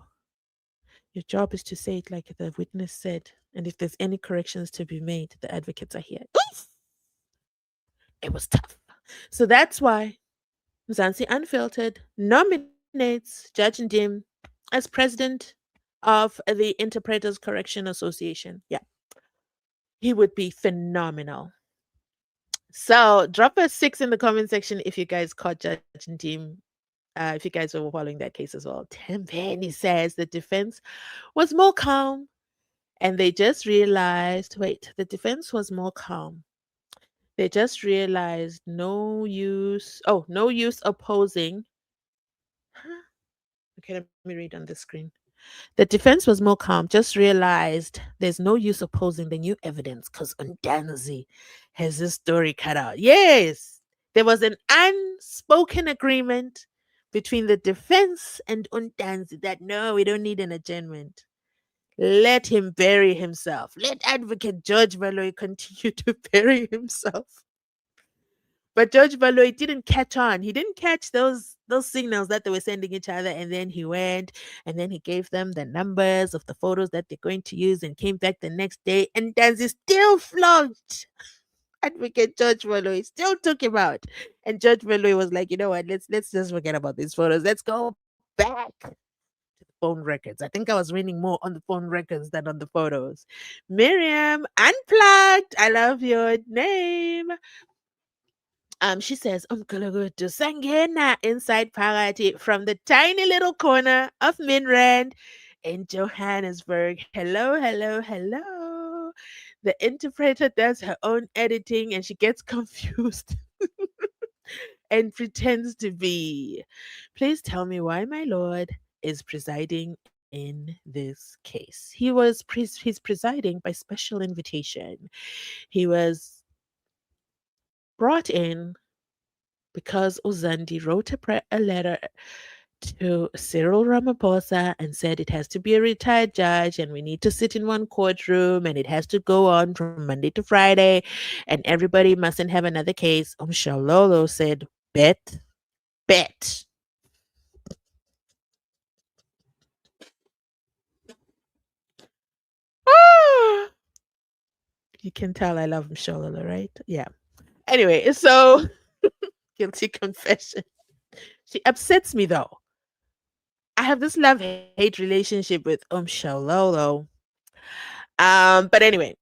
Your job is to say it like the witness said. And if there's any corrections to be made, the advocates are here. Oof! It was tough. So that's why Mzansi Unfiltered nominates Judge Ndim as president of the Interpreters Correction Association. Yeah, he would be phenomenal. So drop a 6 in the comment section if you guys caught Judge Ndim. If you guys were following that case as well. Tim Penny says the defense was more calm and they just realized wait, the defense was more calm. They just realized no use opposing. Huh? Okay, let me read on the screen. The defense was more calm, just realized there's no use opposing the new evidence because Undanzi has his story cut out. Yes, there was an unspoken agreement between the defense and Undanzi that no, we don't need an adjournment. Let him bury himself. Let Advocate George Baloyi continue to bury himself. But George Baloyi didn't catch on. He didn't catch those signals that they were sending each other. And then he went and then he gave them the numbers of the photos that they're going to use and came back the next day. And Danzi still flogged Advocate George Baloyi, still took him out. And George Baloyi was like, you know what, let's just forget about these photos. Let's go back to the phone records. I think I was winning more on the phone records than on the photos. Miriam, unplugged. I love your name. She says, Umkulugudu Sangena inside Parati from the tiny little corner of Minrand in Johannesburg. Hello, hello, hello. The interpreter does her own editing and she gets confused and pretends to be. Please tell me why my lord is presiding in this case. He's presiding by special invitation. He was brought in because Uzandi wrote a letter to Cyril Ramaphosa and said it has to be a retired judge and we need to sit in one courtroom and it has to go on from Monday to Friday and everybody mustn't have another case. Shalolo said, bet. Ah! You can tell I love Shalolo, right? Yeah. Anyway, so guilty confession. She upsets me though. I have this love-hate relationship with Shalolo. But anyway,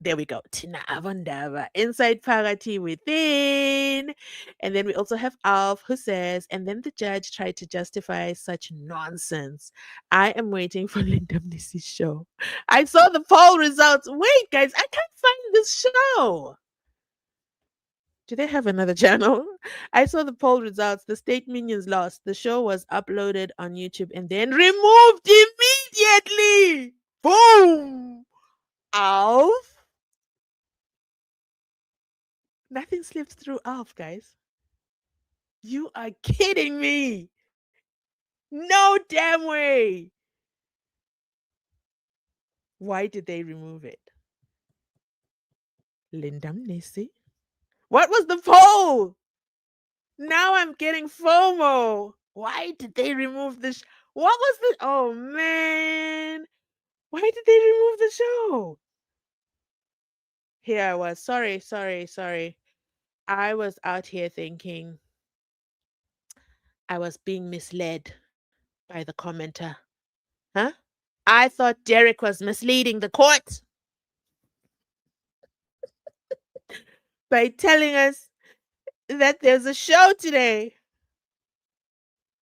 there we go. Tina Avondava. Inside Parati within. And then we also have Alf who says, and then the judge tried to justify such nonsense. I am waiting for Linda Mnisi's show. I saw the poll results. Wait, guys, I can't find this show. Do they have another channel? I saw the poll results. The state minions lost. The show was uploaded on YouTube and then removed immediately. Boom. Alf. Nothing slips through Alf, guys. You are kidding me. No damn way. Why did they remove it? Lindam Nisi? What was the poll? Now I'm getting FOMO. Why did they remove this? What was the? Oh man. Why did they remove the show? Here I was. Sorry, sorry, sorry. I was out here thinking I was being misled by the commenter. Huh? I thought Derek was misleading the court by telling us that there's a show today.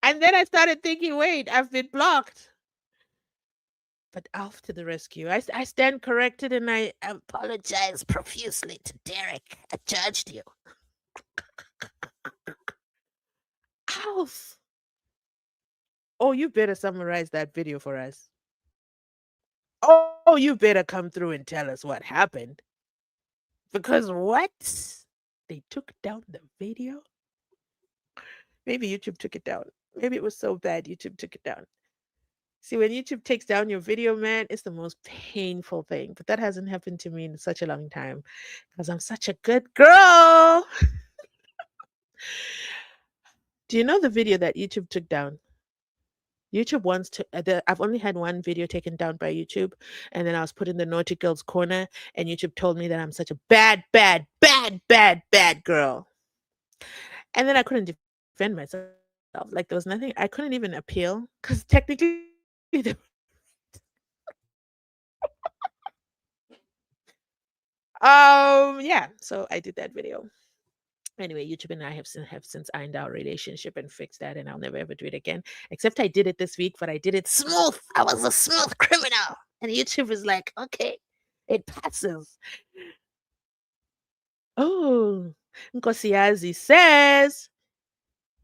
And then I started thinking, wait, I've been blocked. But Alf to the rescue. I stand corrected and I apologize profusely to Derek. I judged you. Alf. Oh, you better summarize that video for us. Oh, you better come through and tell us what happened. Because what? They took down the video? Maybe YouTube took it down. Maybe it was so bad YouTube took it down. See, when YouTube takes down your video, man, it's the most painful thing. But that hasn't happened to me in such a long time because I'm such a good girl. Do you know the video that YouTube took down? YouTube wants to. I've only had one video taken down by YouTube, and then I was put in the naughty girls corner, and YouTube told me that I'm such a bad, bad, bad, bad, bad girl. And then I couldn't defend myself. Like there was nothing. I couldn't even appeal because technically, yeah. So I did that video. Anyway, YouTube and I have since ironed our relationship and fixed that, and I'll never ever do it again. Except I did it this week, but I did it smooth. I was a smooth criminal, and YouTube is like, okay, it passes. Oh, Nkosiyazi says,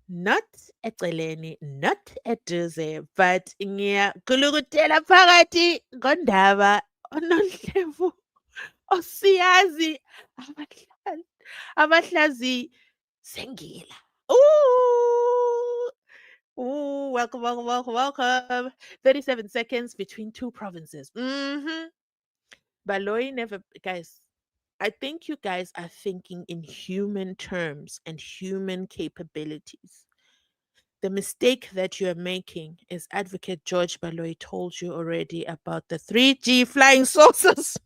not eceleni, not eduze, but ngiyagulukutela phakathi kondaba onondlevu osiyazi abahlali abahlazi sengila. Ooh. Ooh, welcome, welcome, welcome, welcome. 37 seconds between two provinces. Mm-hmm. Baloyi never, guys, I think you guys are thinking in human terms and human capabilities. The mistake that you are making is Advocate George Baloyi told you already about the 3G flying saucers.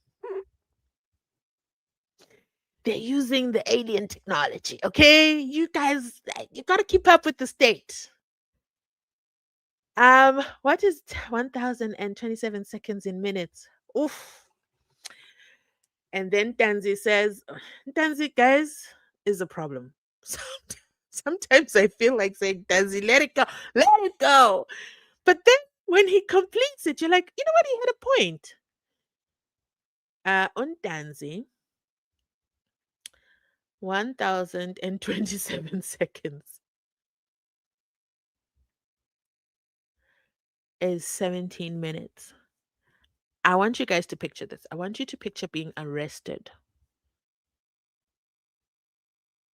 They're using the alien technology, okay? You guys, you got to keep up with the state. What is 1027 seconds in minutes? Oof. And then Tanzi says, Tanzi, guys, is a problem. Sometimes I feel like saying, Tanzi, let it go, let it go. But then when he completes it, you're like, you know what? He had a point. On Tanzi, 1027 seconds is 17 minutes. I want you guys to picture this. I want you to picture being arrested.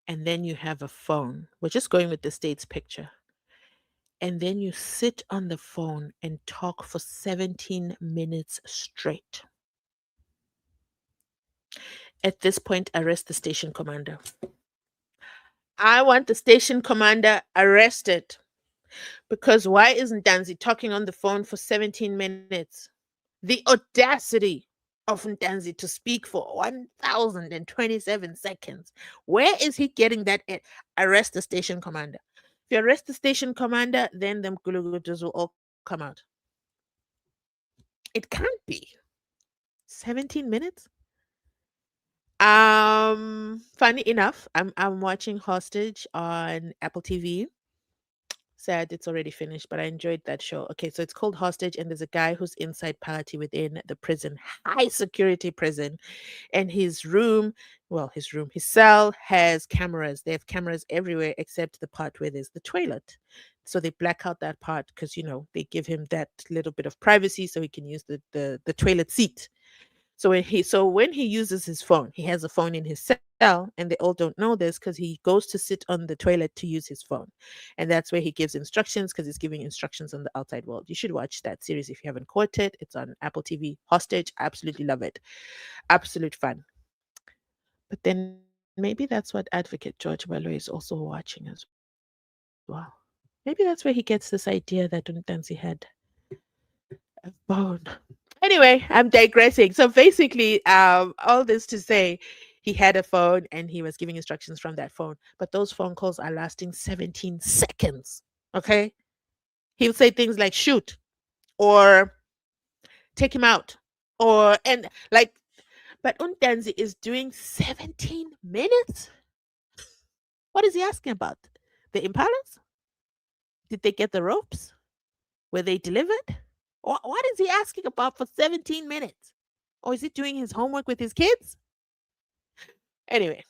And then you have a phone. We're just going with the state's picture. And then you sit on the phone and talk for 17 minutes straight. At this point, arrest the station commander. I want the station commander arrested. Because why isn't Ntanzi talking on the phone for 17 minutes? The audacity of Ntanzi to speak for 1027 seconds. Where is he getting that at? Arrest the station commander. If you arrest the station commander, then the Mgulugutas will all come out. It can't be. 17 minutes? Funny enough, I'm watching Hostage on Apple TV. Sad it's already finished, but I enjoyed that show. Okay, so it's called Hostage, and there's a guy who's inside party within the prison, high security prison, and his cell has cameras. They have cameras everywhere except the part where there's the toilet. So they black out that part because they give him that little bit of privacy so he can use the toilet seat. So when he uses his phone, he has a phone in his cell, and they all don't know this because he goes to sit on the toilet to use his phone, and that's where he gives instructions because he's giving instructions on the outside world. You should watch that series if you haven't caught it. It's on Apple TV. Hostage, I absolutely love it. Absolute fun. But then maybe that's what Advocate George Baloyi is also watching as well. Maybe that's where he gets this idea that Ntanzi had a phone. Anyway, I'm digressing. So basically, all this to say, he had a phone and he was giving instructions from that phone. But those phone calls are lasting 17 seconds. Okay. He'll say things like shoot or take him out or, and like, but Untanzi is doing 17 minutes. What is he asking about? The impalas? Did they get the ropes? Were they delivered? What is he asking about for 17 minutes? Or is he doing his homework with his kids? Anyway,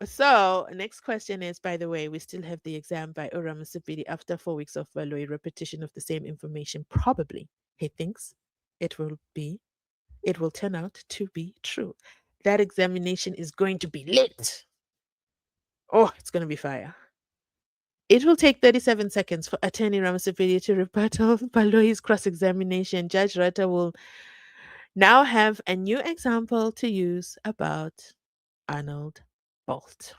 so next question is, by the way, we still have the exam by Ura Musipidi after 4 weeks of Baloyi repetition of the same information. Probably, he thinks it will be, it will turn out to be true. That examination is going to be lit. Oh, it's going to be fire. It will take 37 seconds for Attorney Ramasipedi to rebuttal Baloyi's cross examination. Judge Rata will now have a new example to use about Arnold Bolt.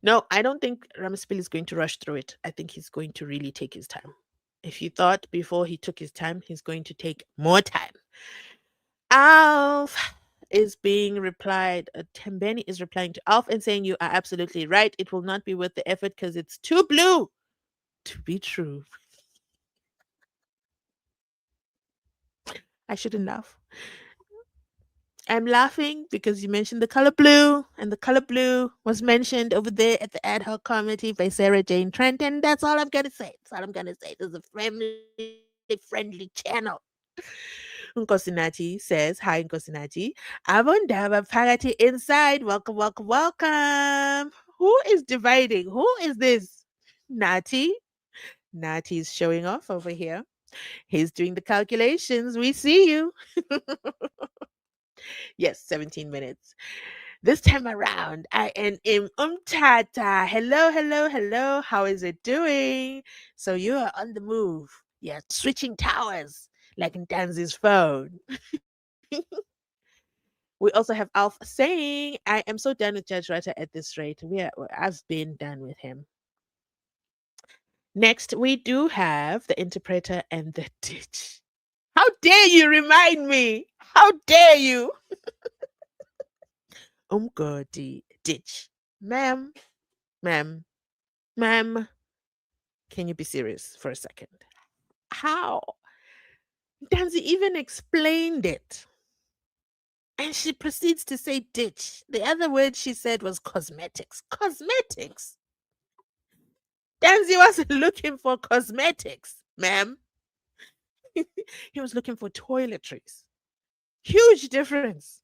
No, I don't think Ramasipeli is going to rush through it. I think he's going to really take his time. If you thought before he took his time, he's going to take more time. Alf is being replied. Tembeni is replying to Alf and saying, "You are absolutely right. It will not be worth the effort because it's too blue to be true." I shouldn't laugh. I'm laughing because you mentioned the color blue, and the color blue was mentioned over there at the ad hoc committee by Sarah Jane Trent, and that's all I'm gonna say. That's all I'm gonna say. This is a friendly channel. Nkosinati says, "Hi, Nkosinati. Abondaba Parati inside. Welcome, welcome, welcome. Who is dividing? Who is this? Nati? Nati is showing off over here. He's doing the calculations. We see you. Yes, 17 minutes. This time around, I am in Umtata. Hello, hello, hello. How is it doing? So you are on the move. You're switching towers like in Danzi's phone. We also have Alf saying, "I am so done with Judge Rata at this rate. I've been done with him." Next, we do have the interpreter and the ditch. How dare you remind me? How dare you? Umgodi ditch. Ma'am, ma'am, ma'am, can you be serious for a second? How? Danzi even explained it. And she proceeds to say ditch. The other word she said was cosmetics. Cosmetics? Danzi wasn't looking for cosmetics, ma'am. He was looking for toiletries. Huge difference.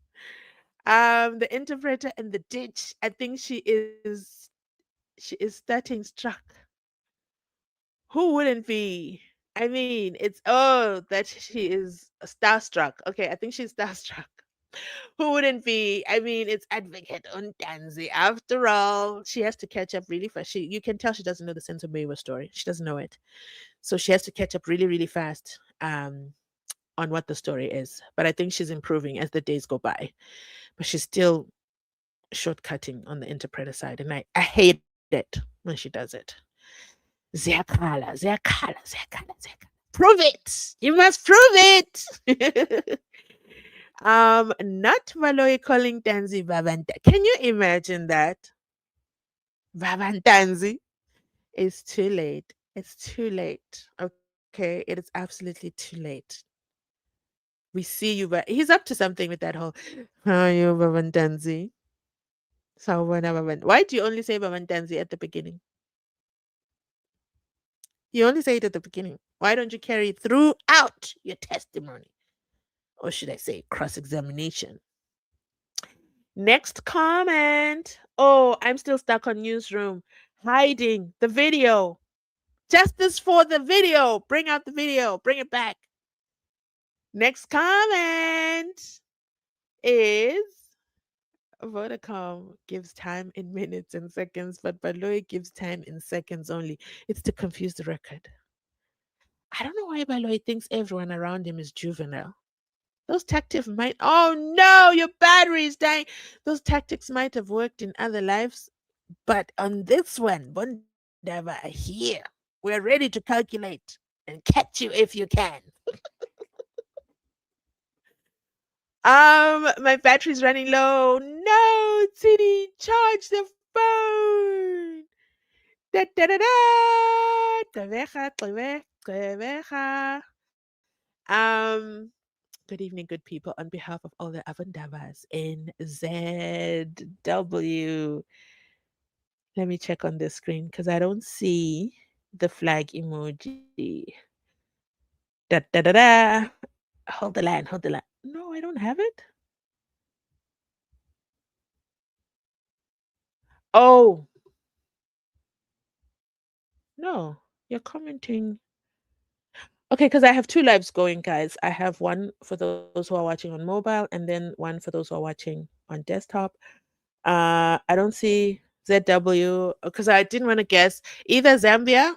The interpreter and the ditch. I think she is starting struck. Who wouldn't be? I mean, it's that she is starstruck. Okay, I think she's starstruck. Who wouldn't be? I mean, it's Advocate Untanzi. After all, she has to catch up really fast. You can tell she doesn't know the sense of MEYIWA story. She doesn't know it, so she has to catch up really, really fast. On what the story is. But I think she's improving as the days go by. But she's still shortcutting on the interpreter side, and I hate it when she does it. Ziakala, ziakala, ziakala, ziakala. Prove it. You must prove it. Not Valoy calling Tanzi Vavanta. Can you imagine that? Vavantanzi. It's too late. It's too late. Okay, it is absolutely too late. We see you, but he's up to something with that whole "How are you, Vavantanzi?" Why do you only say Vavantanzi at the beginning? You only say it at the beginning. Why don't you carry it throughout your testimony? Or should I say cross examination? Next comment. Oh, I'm still stuck on newsroom. Hiding the video. Justice for the video. Bring out the video. Bring it back. Next comment is Vodacom gives time in minutes and seconds, but Baloyi gives time in seconds only. It's to confuse the record. I don't know why Baloyi thinks everyone around him is juvenile. Those tactics might, oh no, your battery is dying. Those tactics might have worked in other lives, but on this one, Bondava are here. We're ready to calculate and catch you if you can. My battery's running low. No, Titty, charge the phone. Da da da da. Gqeberha, gqeberha. Good evening, good people. On behalf of all the Avandavas in ZW, let me check on the screen because I don't see the flag emoji. Da da da da. Hold the line, hold the line. No, I don't have it. Oh, no, you're commenting. Okay, because I have two lives going, guys. I have one for those who are watching on mobile and then one for those who are watching on desktop. I don't see ZW because I didn't want to guess either Zambia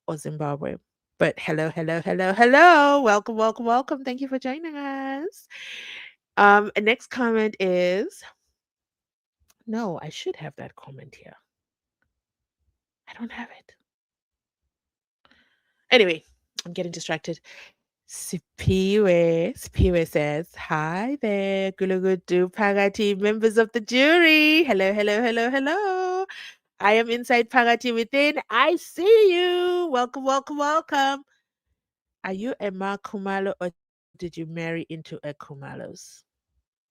or Zimbabwe. But hello, hello, hello, hello. Welcome, welcome, welcome. Thank you for joining us. Next comment is no, I should have that comment here. I don't have it. Anyway, I'm getting distracted. Sipiwe says, hi there, Gulugudu Pagati members of the jury. Hello, hello, hello, hello. I am inside Pagati within. I see you. Welcome, welcome, welcome. Are you a Ma Kumalo or did you marry into a Kumalos?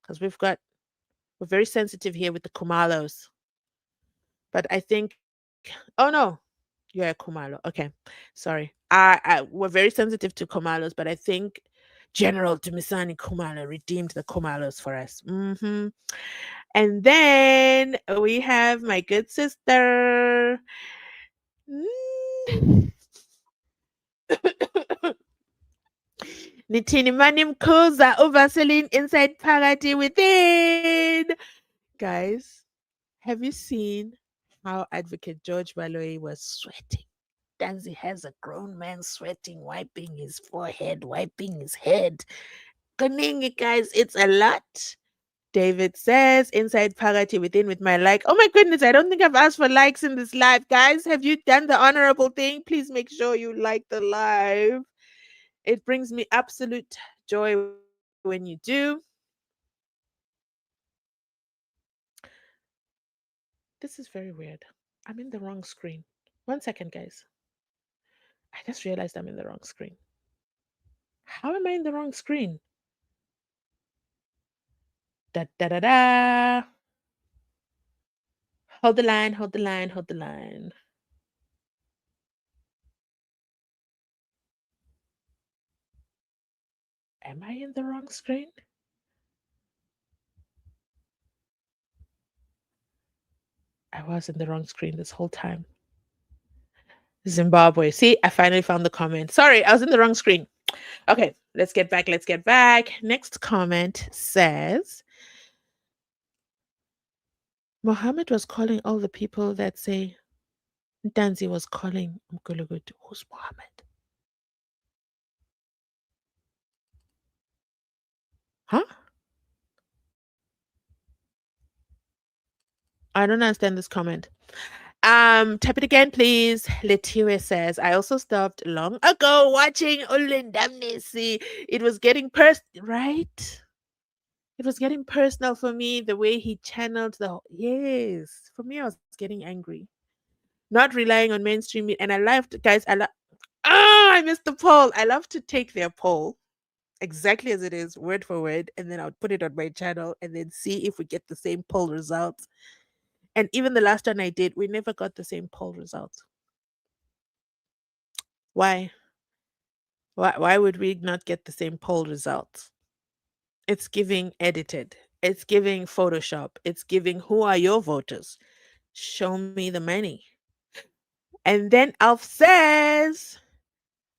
Because we're very sensitive here with the Kumalos. But I think, oh no, you're a Kumalo. Okay, sorry. We're very sensitive to Kumalos, but I think General Dumisani Kumalo redeemed the Kumalos for us. And then we have my good sister. Mm. Nitini Manim Koza Vaseline inside Parati within. Guys, have you seen how Advocate George Baloyi was sweating? Danzi has a grown man sweating, wiping his forehead, wiping his head. Kaningi, guys, it's a lot. David says, inside Parati within with my like. Oh my goodness, I don't think I've asked for likes in this live. Guys, have you done the honorable thing? Please make sure you like the live. It brings me absolute joy when you do. This is very weird. I'm in the wrong screen. 1 second, guys. I just realized I'm in the wrong screen. How am I in the wrong screen? Da da da da. Hold the line, hold the line, hold the line. Am I in the wrong screen? I was in the wrong screen this whole time. Zimbabwe. See, I finally found the comment. Sorry, I was in the wrong screen. Okay, let's get back. Let's get back. Next comment says Mohammed was calling all the people that say Ntanzi was calling Mgulugudu. Who's Mohammed? Huh? I don't understand this comment. Type it again, please. Letiwe says, I also stopped long ago watching Ulindamnisi. It was getting right? It was getting personal for me, the way he channeled yes. For me, I was getting angry. Not relying on mainstream media. And I loved, guys, I missed the poll. I love to take their poll exactly as it is, word for word, and then I would put it on my channel and then see if we get the same poll results. And even the last one I did, we never got the same poll results. Why? Why would we not get the same poll results? It's giving edited. It's giving Photoshop. It's giving who are your voters? Show me the money. And then Alf says,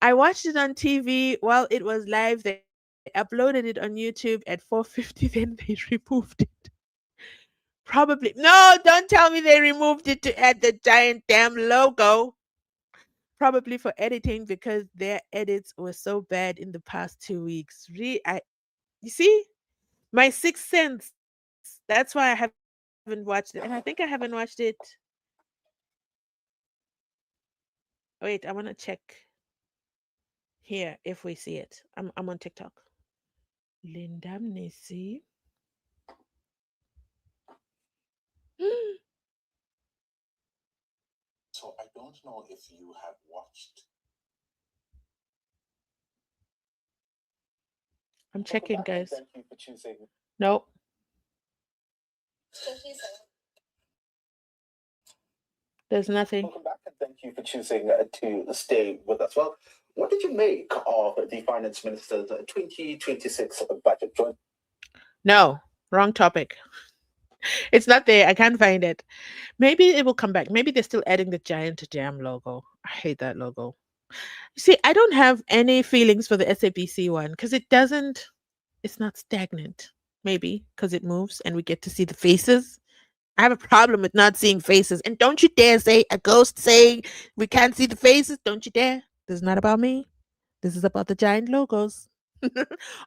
I watched it on TV while it was live. The uploaded it on YouTube at 4:50, then they removed it. Probably. No, don't tell me they removed it to add the giant damn logo. Probably for editing because their edits were so bad in the past 2 weeks. You see, my sixth sense. That's why I haven't watched it, and I think I haven't watched it. Wait, I want to check here if we see it. I'm on TikTok. Linda Nisi. So I don't know if you have watched. I'm checking, guys. Thank you for choosing. No. There's nothing. Welcome back, and thank you for choosing to stay with us. Well, what did you make of the finance minister's 2026 budget? No, wrong topic. It's not there. I can't find it. Maybe it will come back. Maybe they're still adding the giant jam logo. I hate that logo. You see, I don't have any feelings for the SABC one because it's not stagnant. Maybe because it moves and we get to see the faces. I have a problem with not seeing faces. And don't you dare say a ghost saying we can't see the faces. Don't you dare. This is not about me. This is about the giant logos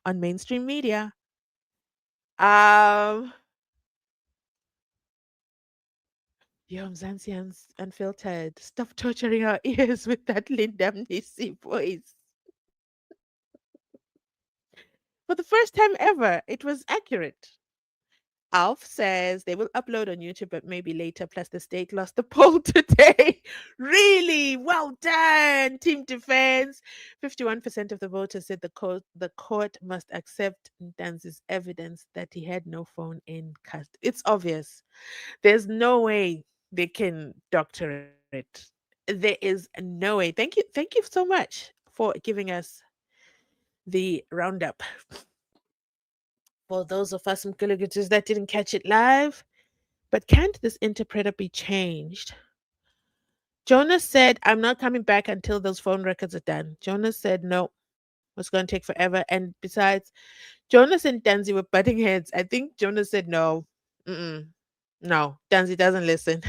on mainstream media. Um, Yo, Mzansi Unfiltered. Stop torturing our ears with that Linda Mnisi voice. For the first time ever, it was accurate. Alf says they will upload on YouTube, but maybe later. Plus, the state lost the poll today. Really? Well done, Team Defense. 51% of the voters said the court must accept Ntanzi's evidence that he had no phone in custody. It's obvious. There's no way they can doctor it. There is no way. Thank you so much for giving us the roundup. For those of us Mguluguters that didn't catch it live, but can't this interpreter be changed? Jonas said, I'm not coming back until those phone records are done. Jonas said, no, it's going to take forever. And besides, Jonas and Danzi were butting heads. I think Jonas said, no, no, Danzi doesn't listen.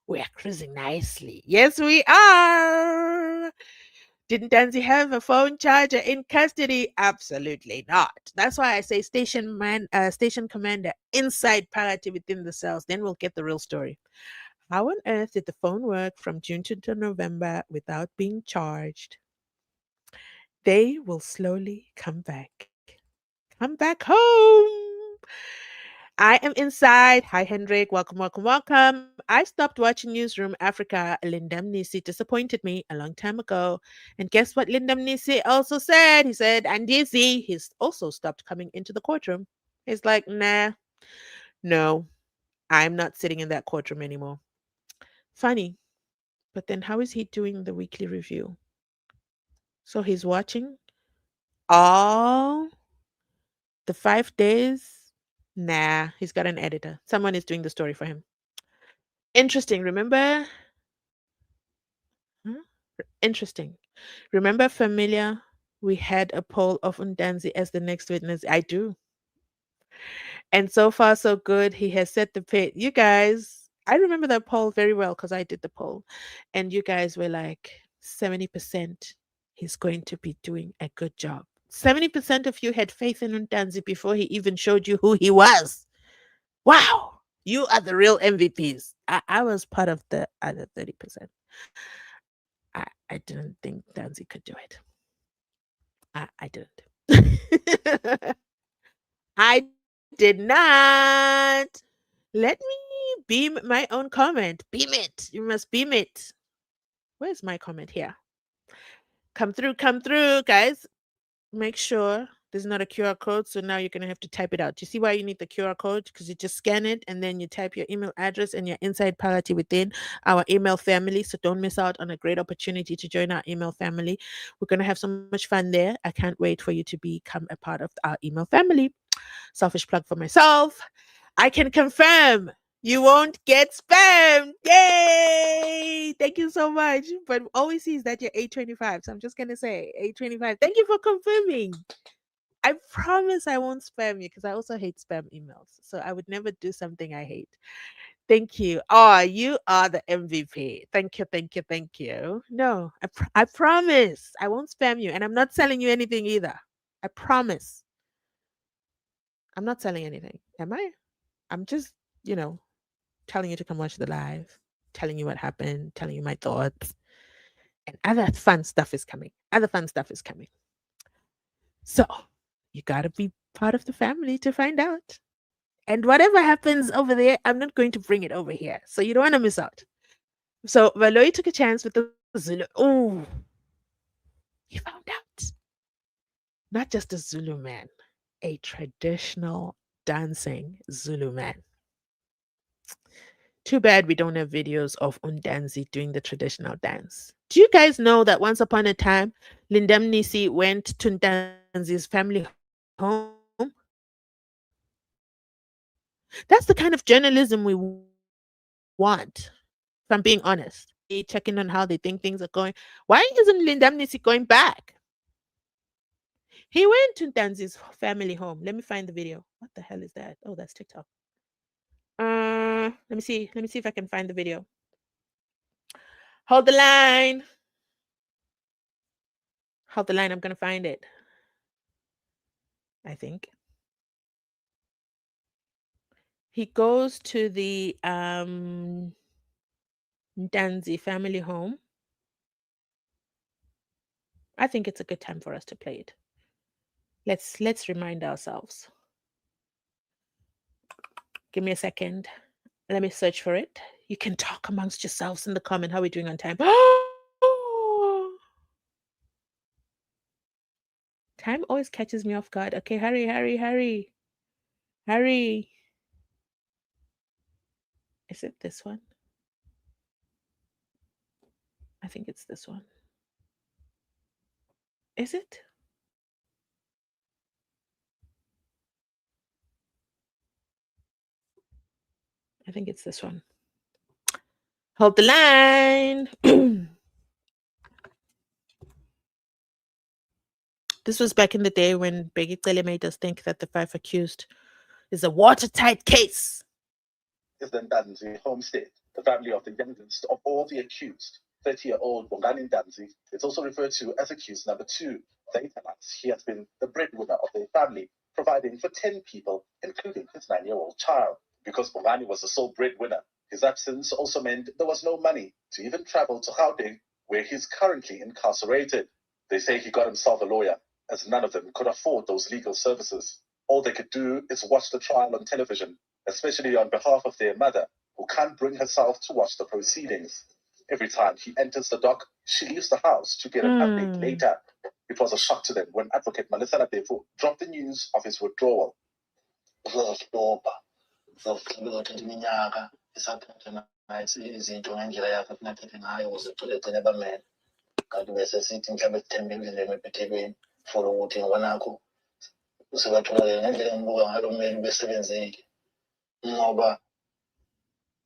We are cruising nicely. Yes, we are. Didn't Danzi have a phone charger in custody? Absolutely not. That's why I say station commander inside parity within the cells. Then we'll get the real story. How on earth did the phone work from June to November without being charged? They will slowly come back. Come back home. I am inside. Hi, Hendrik. Welcome, welcome, welcome. I stopped watching Newsroom Africa. Lindam Nisi disappointed me a long time ago. And guess what Lindam Nisi also said? He said, and Dizzy, he's also stopped coming into the courtroom. He's like, nah, no, I'm not sitting in that courtroom anymore. Funny. But then how is he doing the weekly review? So he's watching all the 5 days? Nah, he's got an editor. Someone is doing the story for him. Interesting. Remember? Huh? Interesting. Remember, familiar? We had a poll of Undanzi as the next witness. I do. And so far, so good. He has set the pace. You guys, I remember that poll very well because I did the poll. And you guys were like, 70% he's going to be doing a good job. 70% of you had faith in Undanzi before he even showed you who he was. Wow. You are the real MVPs. I was part of the other 30%. I didn't think Danzi could do it. I didn't. I did not. Let me beam my own comment. Beam it. You must beam it. Where's my comment here? Come through, guys. Make sure there's not a QR code. So now you're going to have to type it out. Do you see why you need the QR code? Because you just scan it and then you type your email address and you're inside parity within our email family. So don't miss out on a great opportunity to join our email family. We're going to have so much fun there. I can't wait for you to become a part of our email family. Selfish plug for myself. I can confirm you won't get spammed. Yay! Thank you so much. But all we see is that you're 825. So I'm just going to say 825. Thank you for confirming. I promise I won't spam you because I also hate spam emails. So I would never do something I hate. Thank you. Oh, you are the MVP. Thank you, thank you, thank you. No, I promise I won't spam you. And I'm not selling you anything either. I promise. I'm not selling anything. Am I? I'm just, you know, telling you to come watch the live, telling you what happened, telling you my thoughts. And other fun stuff is coming. Other fun stuff is coming. So you got to be part of the family to find out. And whatever happens over there, I'm not going to bring it over here. So you don't want to miss out. So Baloyi took a chance with the Zulu. Oh, he found out. Not just a Zulu man, a traditional dancing Zulu man. Too bad we don't have videos of Undanzi doing the traditional dance. Do you guys know that once upon a time, Lindamnisi went to Ntanzi's family home? That's the kind of journalism we want. If I'm being honest, checking on how they think things are going. Why isn't Lindamnisi going back? He went to Ntanzi's family home. Let me find the video. What the hell is that? Oh, that's TikTok. Let me see. Let me see if I can find the video. Hold the line. Hold the line. I'm gonna find it. I think he goes to the Ntanzi family home. I think it's a good time for us to play it. Let's remind ourselves. Give me a second. Let me search for it. You can talk amongst yourselves in the comment. How are we doing on time? Time always catches me off guard. Okay, hurry, hurry, hurry. Hurry. Is it this one? I think it's this one. Is it? I think it's this one. Hold the line. This was back in the day when Begi Cele made us think that the 5 accused is a watertight case. Is the Ntanzi homestead, the family of the youngest of all the accused, 30-year-old Bongani Ntanzi, is also referred to as accused number 2. They tell us he has been the breadwinner of their family, providing for 10 people, including his 9-year-old child. Because Bongani was the sole breadwinner, his absence also meant there was no money to even travel to Gauteng, where he's currently incarcerated. They say he got himself a lawyer, as none of them could afford those legal services. All they could do is watch the trial on television, especially on behalf of their mother, who can't bring herself to watch the proceedings. Every time he enters the dock, she leaves the house to get an update later. It was a shock to them when Advocate Malesela Defo dropped the news of his withdrawal.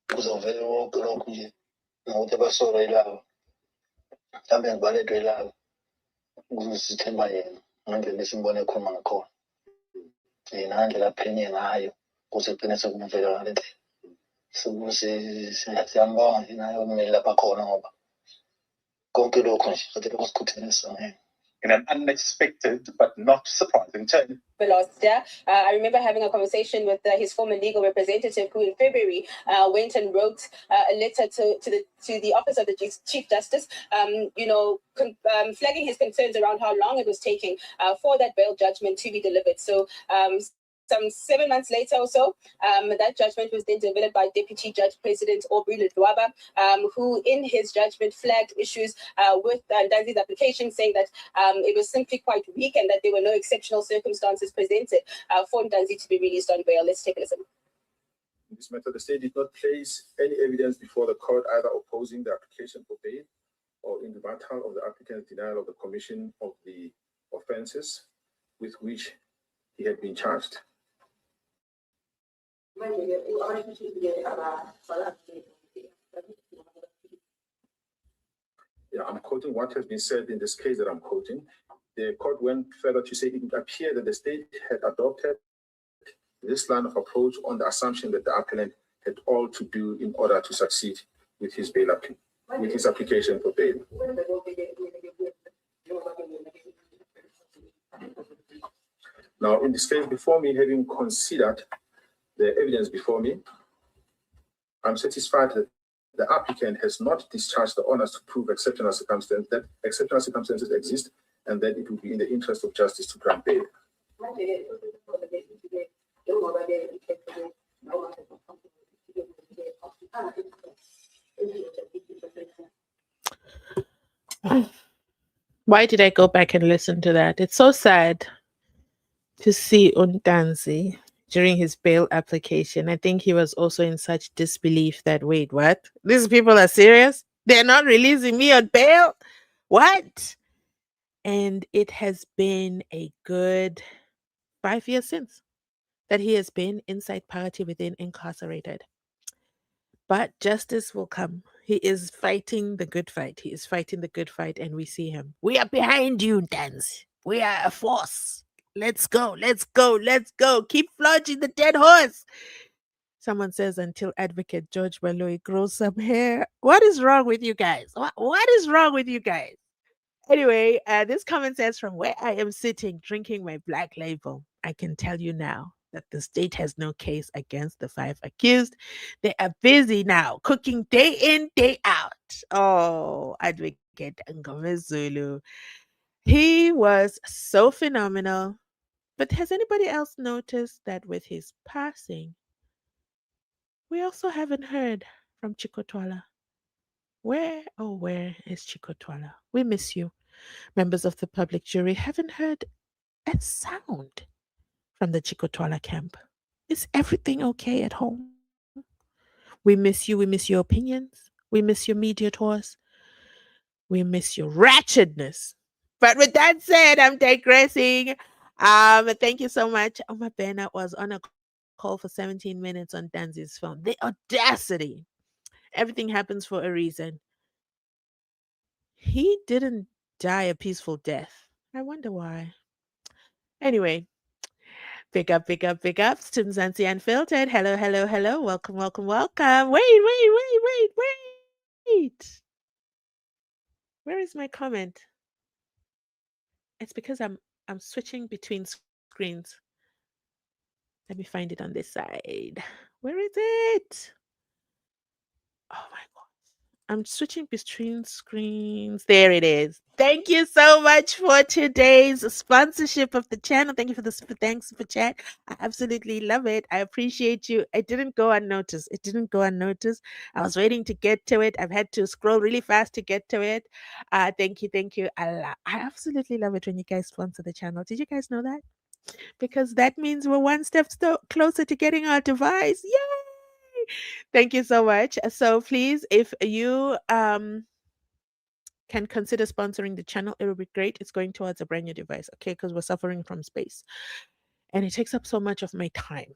Kuzovela wonke lokhu nje nokuthi abasolwa yilabo mhlawumbe ngibalethwe yilabo ukuzithemba yena ngendlela esimbone ekhuluma ngakhona yena ngendlela aphenye ngayo ukuze kugcine sekuvela ngale ndlela siyambonga naye umeli lapha khona ngoba konke lokhu nje kodwa kusikhuthalisa ngeke. In an unexpected but not surprising turn. Last year, I remember having a conversation with his former legal representative, who in February went and wrote a letter to the office of the Chief Justice, flagging his concerns around how long it was taking for that bail judgment to be delivered. So. Some 7 months later or so, that judgment was then developed by Deputy Judge President Aubrey Ledwaba, who in his judgment flagged issues with Ntanzi's application, saying that it was simply quite weak and that there were no exceptional circumstances presented for Ntanzi to be released on bail. Let's take a listen. In this matter, the state did not place any evidence before the court either opposing the application for bail or in the matter of the applicant's denial of the commission of the offences with which he had been charged. Yeah, I'm quoting what has been said in this case that I'm quoting. the court went further to say it would appear that the state had adopted this line of approach on the assumption that the appellant had all to do in order to succeed with his application for bail. Now, in this case before me, having considered the evidence before me, I'm satisfied that the applicant has not discharged the honors to prove exceptional circumstances exist, and that it would be in the interest of justice to grant bail. Why did I go back and listen to that? It's so sad to see Ntanzi during his bail application. I think he was also in such disbelief that, wait, what? These people are serious? They're not releasing me on bail? What? And it has been a good 5 years since that he has been inside party within incarcerated. But justice will come. He is fighting the good fight. He is fighting the good fight, and we see him. We are behind you, Ntanzi. We are a force. Let's go, let's go, let's go. Keep flogging the dead horse. Someone says until Advocate George Baloyi grows some hair. What is wrong with you guys? What is wrong with you guys? Anyway, this comment says, from where I am sitting drinking my black label, I can tell you now that the state has no case against the 5 accused. They are busy now, cooking day in, day out. Oh, Advocate Ngome Zulu. He was so phenomenal. But has anybody else noticed that with his passing, we also haven't heard from Chikotwala? Where, oh, where is Chikotwala? We miss you. Members of the public jury haven't heard a sound from the Chikotwala camp. Is everything okay at home? We miss you. We miss your opinions. We miss your media tours. We miss your ratchetness. But with that said, I'm digressing. Thank you so much. Oma Bena was on a call for 17 minutes on Ntanzi's phone. The audacity. Everything happens for a reason. He didn't die a peaceful death. I wonder why. Anyway, big up, big up, big ups to Mzansi Unfiltered. Hello, hello, hello. Welcome, welcome, welcome. Wait. Where is my comment? It's because I'm switching between screens. Let me find it on this side. Where is it? Oh my God. I'm switching between screens. There it is. Thank you so much for today's sponsorship of the channel. Thank you for the thanks for chat. I absolutely love it. I appreciate you. It didn't go unnoticed. It didn't go unnoticed. I was waiting to get to it. I've had to scroll really fast to get to it. Thank you. I absolutely love it when you guys sponsor the channel. Did you guys know that? Because that means we're one step closer to getting our device. Yay! Thank you so much. So please, if you can consider sponsoring the channel, it will be great. It's going towards a brand new device, okay? Because we're suffering from space. And it takes up so much of my time.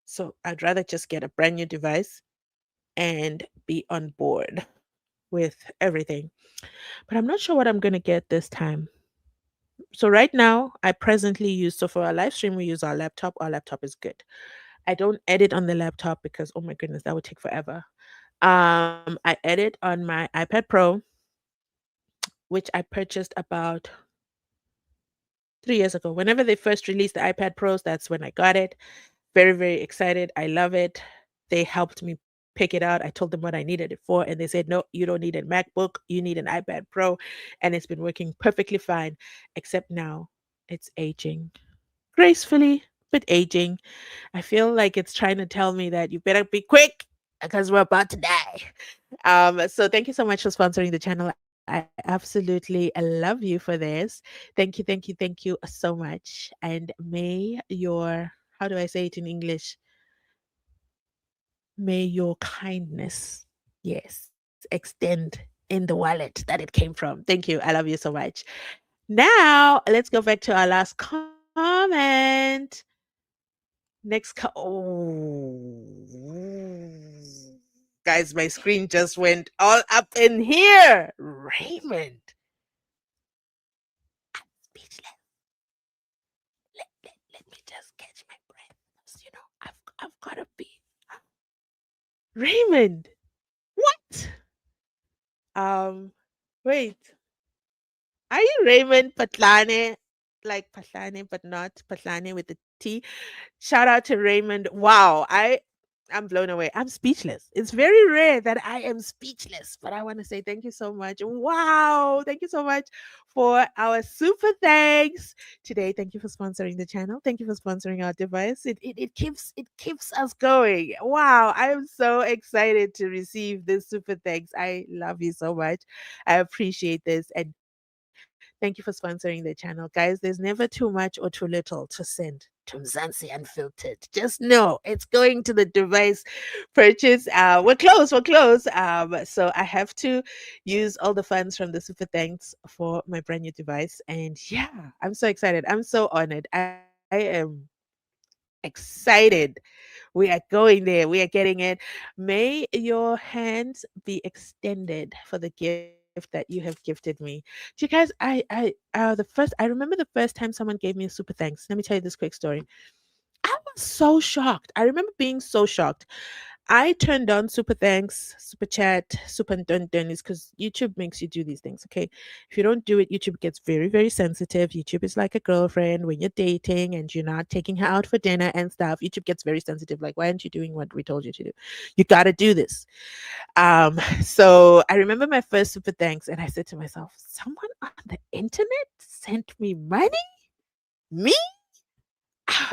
So I'd rather just get a brand new device and be on board with everything. But I'm not sure what I'm going to get this time. So right now, I presently use, so for our live stream, we use our laptop. Our laptop is good. I don't edit on the laptop because, oh my goodness, that would take forever. I edit on my iPad Pro, which I purchased about 3 years ago. Whenever they first released the iPad Pros, that's when I got it. Very, very excited. I love it. They helped me pick it out. I told them what I needed it for, and they said, no, you don't need a MacBook. You need an iPad Pro. And it's been working perfectly fine, except now it's aging gracefully, but aging. I feel like it's trying to tell me that you better be quick because we're about to die. So thank you so much for sponsoring the channel. I absolutely love you for this. Thank you so much. And may your, how do I say it in English? May your kindness, yes, extend in the wallet that it came from. Thank you. I love you so much. Now, let's go back to our last comment. Guys, my screen just went all up in here. Raymond. I've got to be Raymond. What? Um, wait. Are you Raymond Patlane? Like Patlane, but not Patlane with the T. Shout out to Raymond. Wow, I'm blown away. I'm speechless. It's very rare that I am speechless, but I want to say thank you so much. Wow, thank you so much for our super thanks today. Thank you for sponsoring the channel. Thank you for sponsoring our device. It keeps us going. Wow, I am so excited to receive this super thanks. I love you so much. I appreciate this, and thank you for sponsoring the channel, guys. There's never too much or too little to send to Mzansi Unfiltered. Just know it's going to the device purchase. We're close. So I have to use all the funds from the super thanks for my brand new device. And yeah, I'm so excited. I'm so honored. I am excited. We are going there. We are getting it. May your hands be extended for the gift that you have gifted me. Do you guys, I remember the first time someone gave me a super thanks. Let me tell you this quick story. I was so shocked. I remember being so shocked. I turned on super thanks, super chat, super dun is because YouTube makes you do these things. Okay. If you don't do it, YouTube gets very, very sensitive. YouTube is like a girlfriend when you're dating and you're not taking her out for dinner and stuff. YouTube gets very sensitive. Like, why aren't you doing what we told you to do? You got to do this. So I remember my first super thanks and I said to myself, someone on the internet sent me money? Me?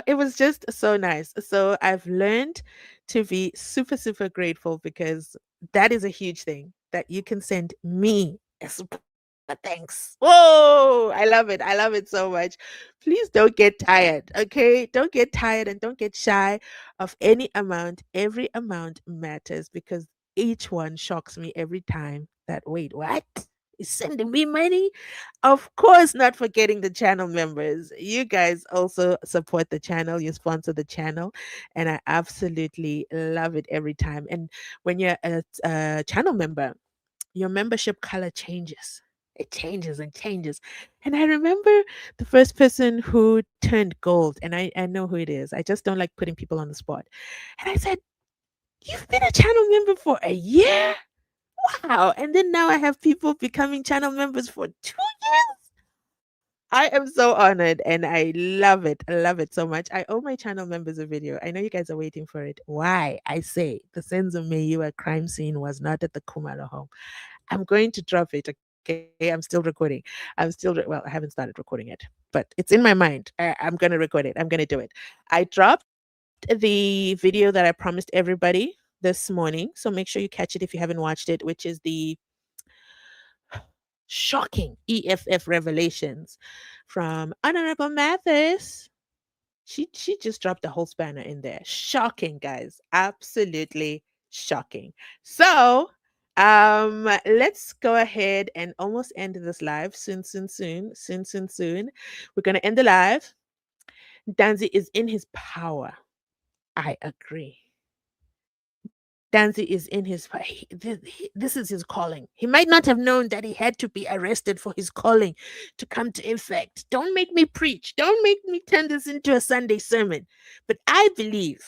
It was just so nice. So I've learned to be super, super grateful because that is a huge thing that you can send me a super thanks. Whoa, I love it. I love it so much. Please don't get tired, okay? Don't get tired and don't get shy of any amount. Every amount matters because each one shocks me every time that, wait, what? Is sending me money? Of course, not forgetting the channel members. You guys also support the channel, you sponsor the channel, and I absolutely love it every time. And when you're a channel member, your membership color changes. It changes and changes. And I remember the first person who turned gold, and I know who it is. I just don't like putting people on the spot. And I said, you've been a channel member for a year? Wow. And then now I have people becoming channel members for 2 years. I am so honored and I love it. I love it so much. I owe my channel members a video. I know you guys are waiting for it. Why? I say the SENZO MEYIWA crime scene was not at the Kumalo home. I'm going to drop it. Okay. I'm still recording. Well, I haven't started recording it, but it's in my mind. I'm going to record it. I'm going to do it. I dropped the video that I promised everybody this morning. So make sure you catch it if you haven't watched it, which is the shocking EFF revelations from Honorable Mathis. She just dropped a whole spanner in there. Shocking, guys. Absolutely shocking. So, let's go ahead and almost end this live soon. We're gonna end the live. Danzi is in his power. I agree. Danzi is in his this is his calling. He might not have known that he had to be arrested for his calling to come to effect. Don't make me preach. Don't make me turn this into a Sunday sermon. But I believe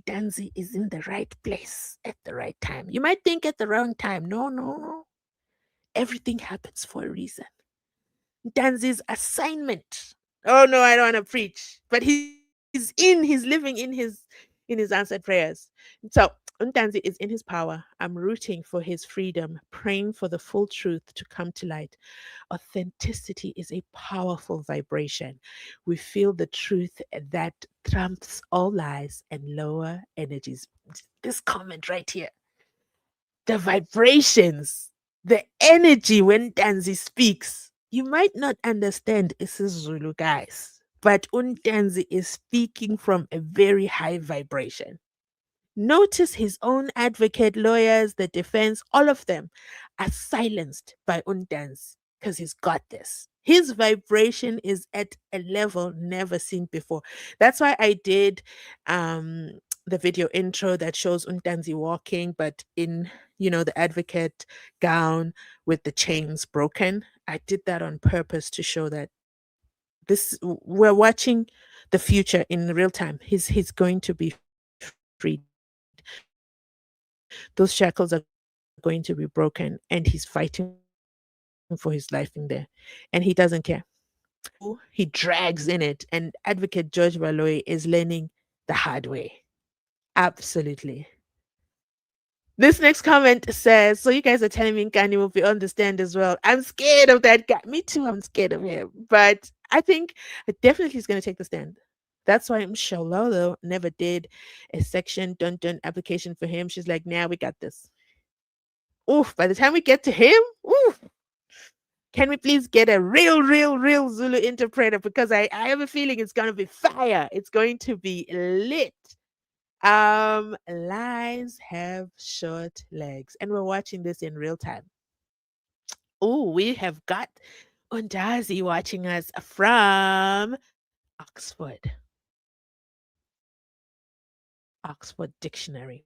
Danzi is in the right place at the right time. You might think at the wrong time. No. Everything happens for a reason. Danzi's assignment. Oh no, I don't want to preach. But he's living in his answered prayers. So Ntanzi is in his power. I'm rooting for his freedom, praying for the full truth to come to light. Authenticity is a powerful vibration. We feel the truth that trumps all lies and lower energies. This comment right here, the vibrations, the energy when Danzi speaks. You might not understand isiZulu, guys, but Untanzi is speaking from a very high vibration. Notice his own advocate, lawyers, the defense, all of them are silenced by Untanzi because he's got this. His vibration is at a level never seen before. That's why I did the video intro that shows Untanzi walking, but in the advocate gown with the chains broken. I did that on purpose to show that we're watching the future in real time. He's going to be free. freed. Those shackles are going to be broken, and he's fighting for his life in there, and he doesn't care. He drags in it, and Advocate George Baloyi is learning the hard way. Absolutely. This next comment says, so you guys are telling me Nkani will be on the stand as well. I'm scared of that guy. Me too, I'm scared of him. But I think definitely he's going to take the stand. That's why Mshololo never did a section dun application for him. She's like, nah, we got this. Oof, by the time we get to him, oof, can we please get a real Zulu interpreter? Because I have a feeling it's going to be fire. It's going to be lit. Lies have short legs, and we're watching this in real time. Oh, we have got Undazi watching us from Oxford. Oxford Dictionary.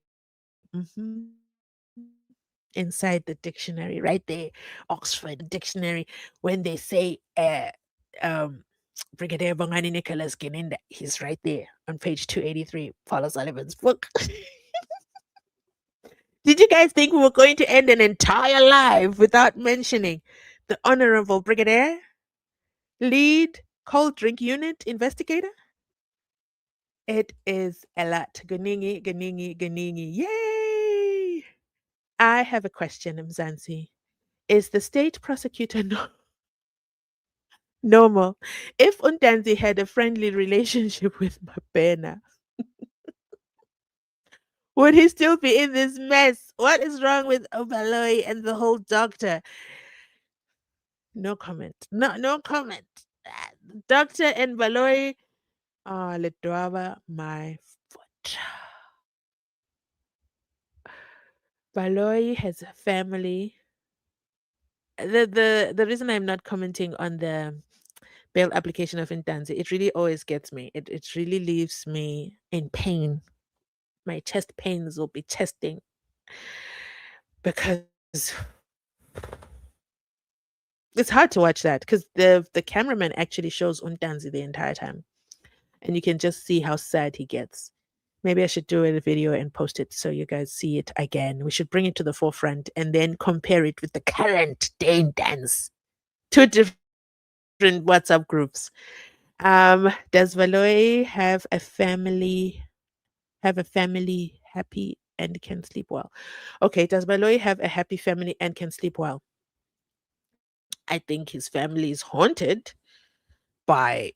Inside the dictionary, right there, Oxford Dictionary, when they say Brigadier Bongani Nicholas Geninda, he's right there on page 283, Paula Sullivan's book. Did you guys think we were going to end an entire live without mentioning the Honorable Brigadier, lead cold drink unit investigator? It is a lot. Ganingi, ganingi, ganingi. Yay! I have a question, Mzansi. Is the state prosecutor normal? If Untanzi had a friendly relationship with Mabena, would he still be in this mess? What is wrong with Baloyi and the whole doctor? No comment. No comment. Doctor and Baloyi. Oh, Ledwaba, my foot. Baloyi has a family. The reason I'm not commenting on the bail application of Ntanzi, it really always gets me. It really leaves me in pain. My chest pains will be chesting because it's hard to watch that because the cameraman actually shows Untanzi the entire time, and you can just see how sad he gets. Maybe I should do a video and post it so you guys see it again. We should bring it to the forefront and then compare it with the current day dance. Two different WhatsApp groups. Does Baloyi have a family happy and can sleep well? Okay, does Baloyi have a happy family and can sleep well? I think his family is haunted by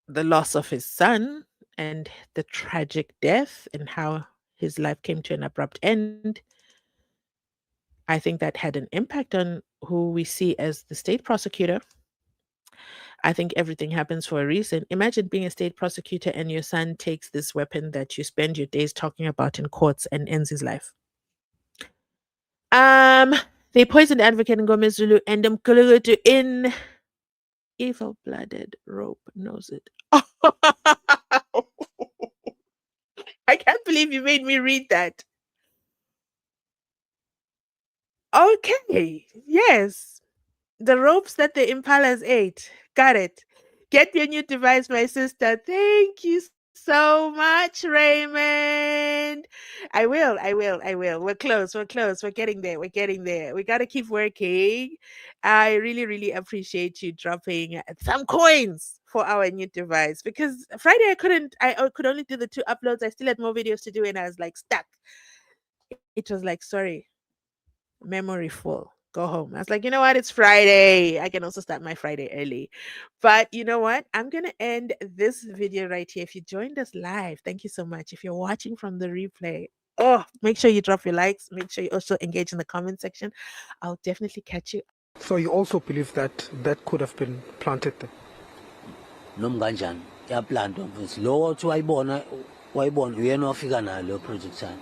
the loss of his son and the tragic death and how his life came to an abrupt end. I think that had an impact on who we see as the state prosecutor. I think everything happens for a reason. Imagine being a state prosecutor and your son takes this weapon that you spend your days talking about in courts and ends his life. They poisoned Advocate Ngome Zulu and Mkulugutu in evil-blooded rope knows it. I can't believe you made me read that. Okay, yes. The ropes that the impalas ate. Got it. Get your new device, my sister. Thank you so much, Raymond. I will. We're close. We're getting there. We got to keep working. I really appreciate you dropping some coins for our new device because Friday I could only do the 2 uploads. I still had more videos to do and I was like stuck. It was like, sorry, memory full. Go home. I was like, you know what? It's Friday. I can also start my Friday early. But you know what? I'm going to end this video right here. If you joined us live, thank you so much. If you're watching from the replay, make sure you drop your likes. Make sure you also engage in the comment section. I'll definitely catch you. So you also believe that that could have been planted there? Nomganjani yaplantwa mfethu lo wathi wayibona uyena wafika nayo lo project sana